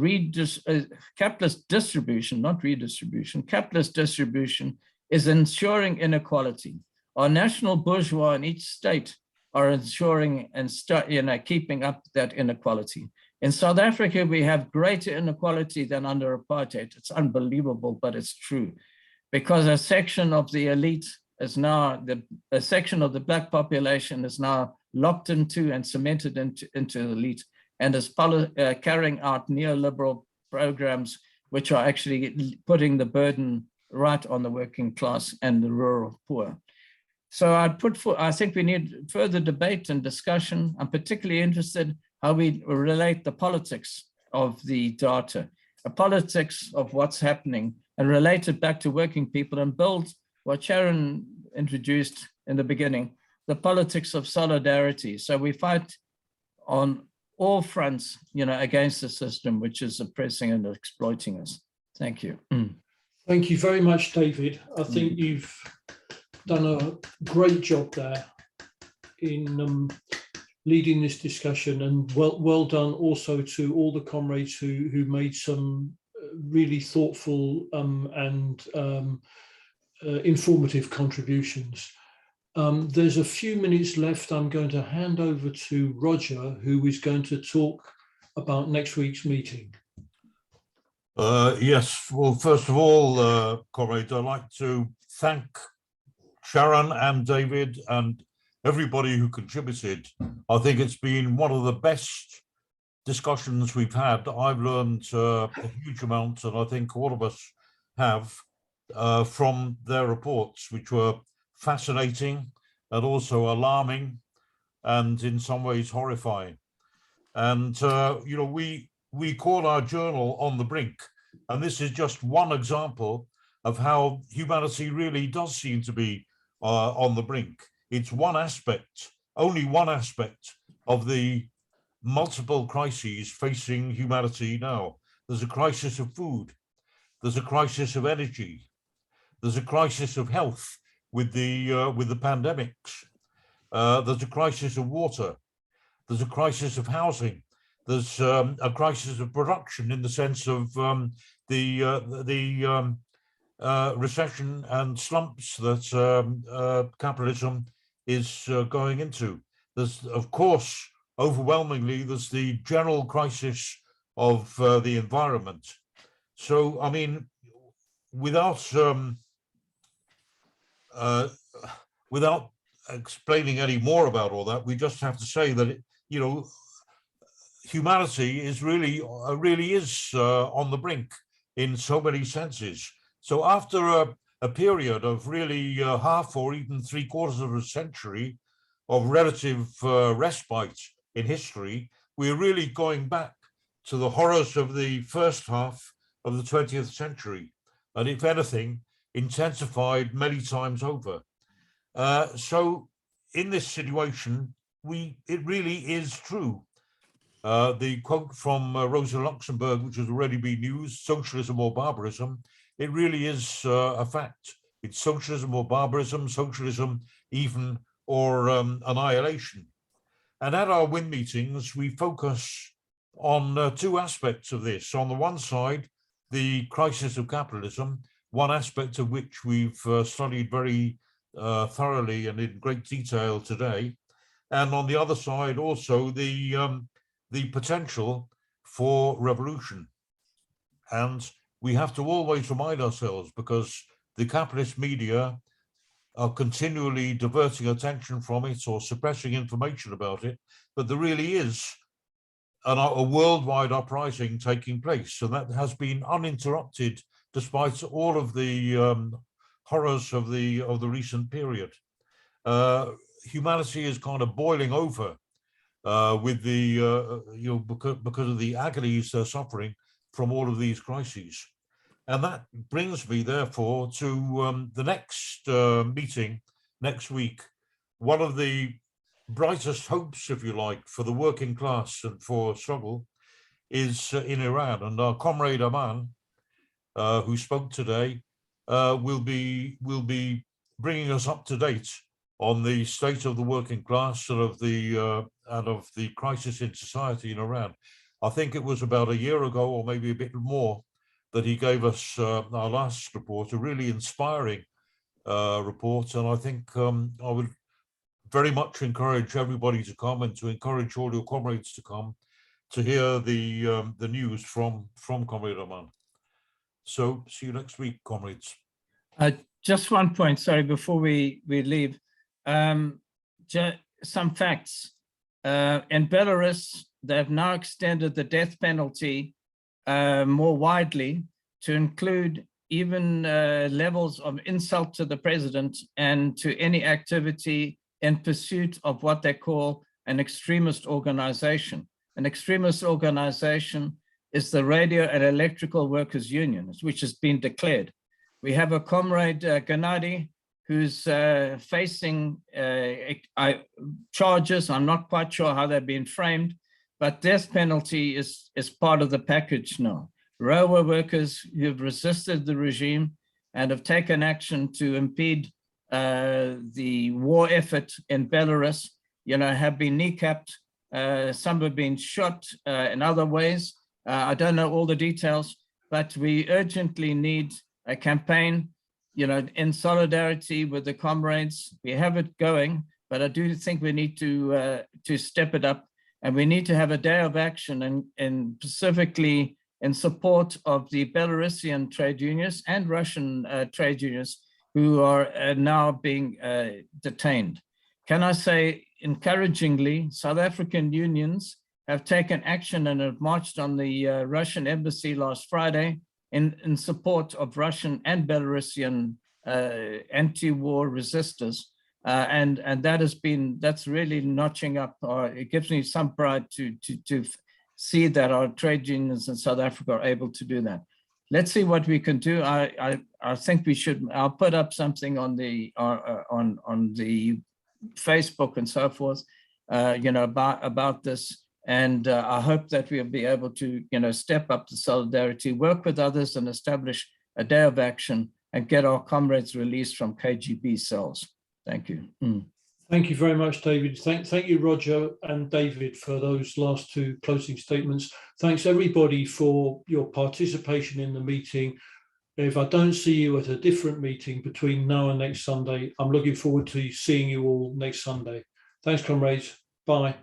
C: distribution, not redistribution, capitalist distribution is ensuring inequality. Our national bourgeois in each state are ensuring and keeping up that inequality. In South Africa, we have greater inequality than under apartheid. It's unbelievable, but it's true. Because a section of the elite is now, a section of the Black population is now locked into and cemented into the elite, and is carrying out neoliberal programs which are actually putting the burden right on the working class and the rural poor. So I think we need further debate and discussion. I'm particularly interested how we relate the politics of the data, the politics of what's happening, and relate it back to working people and build what Sharon introduced in the beginning, the politics of solidarity. So we fight on all fronts, against the system which is oppressing and exploiting us. Thank you.
A: Thank you very much, David. I think you've done a great job there in leading this discussion, and well done also to all the comrades who made some really thoughtful and informative contributions. There's a few minutes left. I'm going to hand over to Roger, who is going to talk about next week's meeting.
K: Yes, well, first of all, comrades, I'd like to thank Sharon and David and everybody who contributed. I think it's been one of the best discussions we've had. I've learned a huge amount, and I think all of us have, from their reports, which were fascinating and also alarming and in some ways horrifying. And, we call our journal On the Brink, and this is just one example of how humanity really does seem to be on the brink. It's one aspect, only one aspect of the multiple crises facing humanity now. There's a crisis of food, there's a crisis of energy, there's a crisis of health with the pandemics, there's a crisis of water, there's a crisis of housing, there's a crisis of production in the sense of the recession and slumps that capitalism is going into. There's, of course, overwhelmingly, there's the general crisis of the environment. So, I mean, without explaining any more about all that, we just have to say that, humanity is really is on the brink in so many senses. So after a period of really half or even 3/4 of a century of relative respite in history, we're really going back to the horrors of the first half of the 20th century, and if anything, intensified many times over. So in this situation, it really is true. The quote from Rosa Luxemburg, which has already been used, socialism or barbarism, it really is a fact. It's socialism or barbarism, socialism even or annihilation. And at our WIN meetings, we focus on two aspects of this. On the one side, the crisis of capitalism, one aspect of which we've studied very thoroughly and in great detail today. And on the other side, also the potential for revolution. And we have to always remind ourselves, because the capitalist media are continually diverting attention from it or suppressing information about it, but there really is a worldwide uprising taking place, and that has been uninterrupted despite all of the horrors of the recent period. Humanity is kind of boiling over with the because of the agonies they're suffering from all of these crises. And that brings me, therefore, to the next meeting next week. One of the brightest hopes, if you like, for the working class and for struggle is in Iran. And our comrade Aman, who spoke today, will be bringing us up to date on the state of the working class and of the crisis in society in Iran. I think it was about a year ago, or maybe a bit more, that he gave us our last report, a really inspiring report. And I think I would very much encourage everybody to come, and to encourage all your comrades to come to hear the news from Comrade Aman. So see you next week, comrades.
C: Just one point, sorry, before we leave. some facts. In Belarus, they've now extended the death penalty more widely to include even levels of insult to the president and to any activity in pursuit of what they call an extremist organization. An extremist organization is the Radio and Electrical Workers Union, which has been declared. We have a comrade, Gennady, who's facing charges. I'm not quite sure how they're being framed, but death penalty is part of the package now. Railway workers who have resisted the regime and have taken action to impede the war effort in Belarus, have been kneecapped. Some have been shot in other ways. I don't know all the details, but we urgently need a campaign, in solidarity with the comrades. We have it going, but I do think we need to step it up, and we need to have a day of action, and specifically in support of the Belarusian trade unions and Russian trade unions who are now being detained. Can I say, encouragingly, South African unions have taken action and have marched on the Russian embassy last Friday in support of Russian and Belarusian anti-war resistors. And that's really notching up, it gives me some pride to see that our trade unions in South Africa are able to do that. Let's see what we can do. I think we should. I'll put up something on the Facebook and so forth, about this. And I hope that we'll be able to, step up the solidarity, work with others, and establish a day of action and get our comrades released from KGB cells. Thank you.
A: Thank you very much, David. Thank you, Roger and David, for those last two closing statements. Thanks, everybody, for your participation in the meeting. If I don't see you at a different meeting between now and next Sunday, I'm looking forward to seeing you all next Sunday. Thanks, comrades. Bye.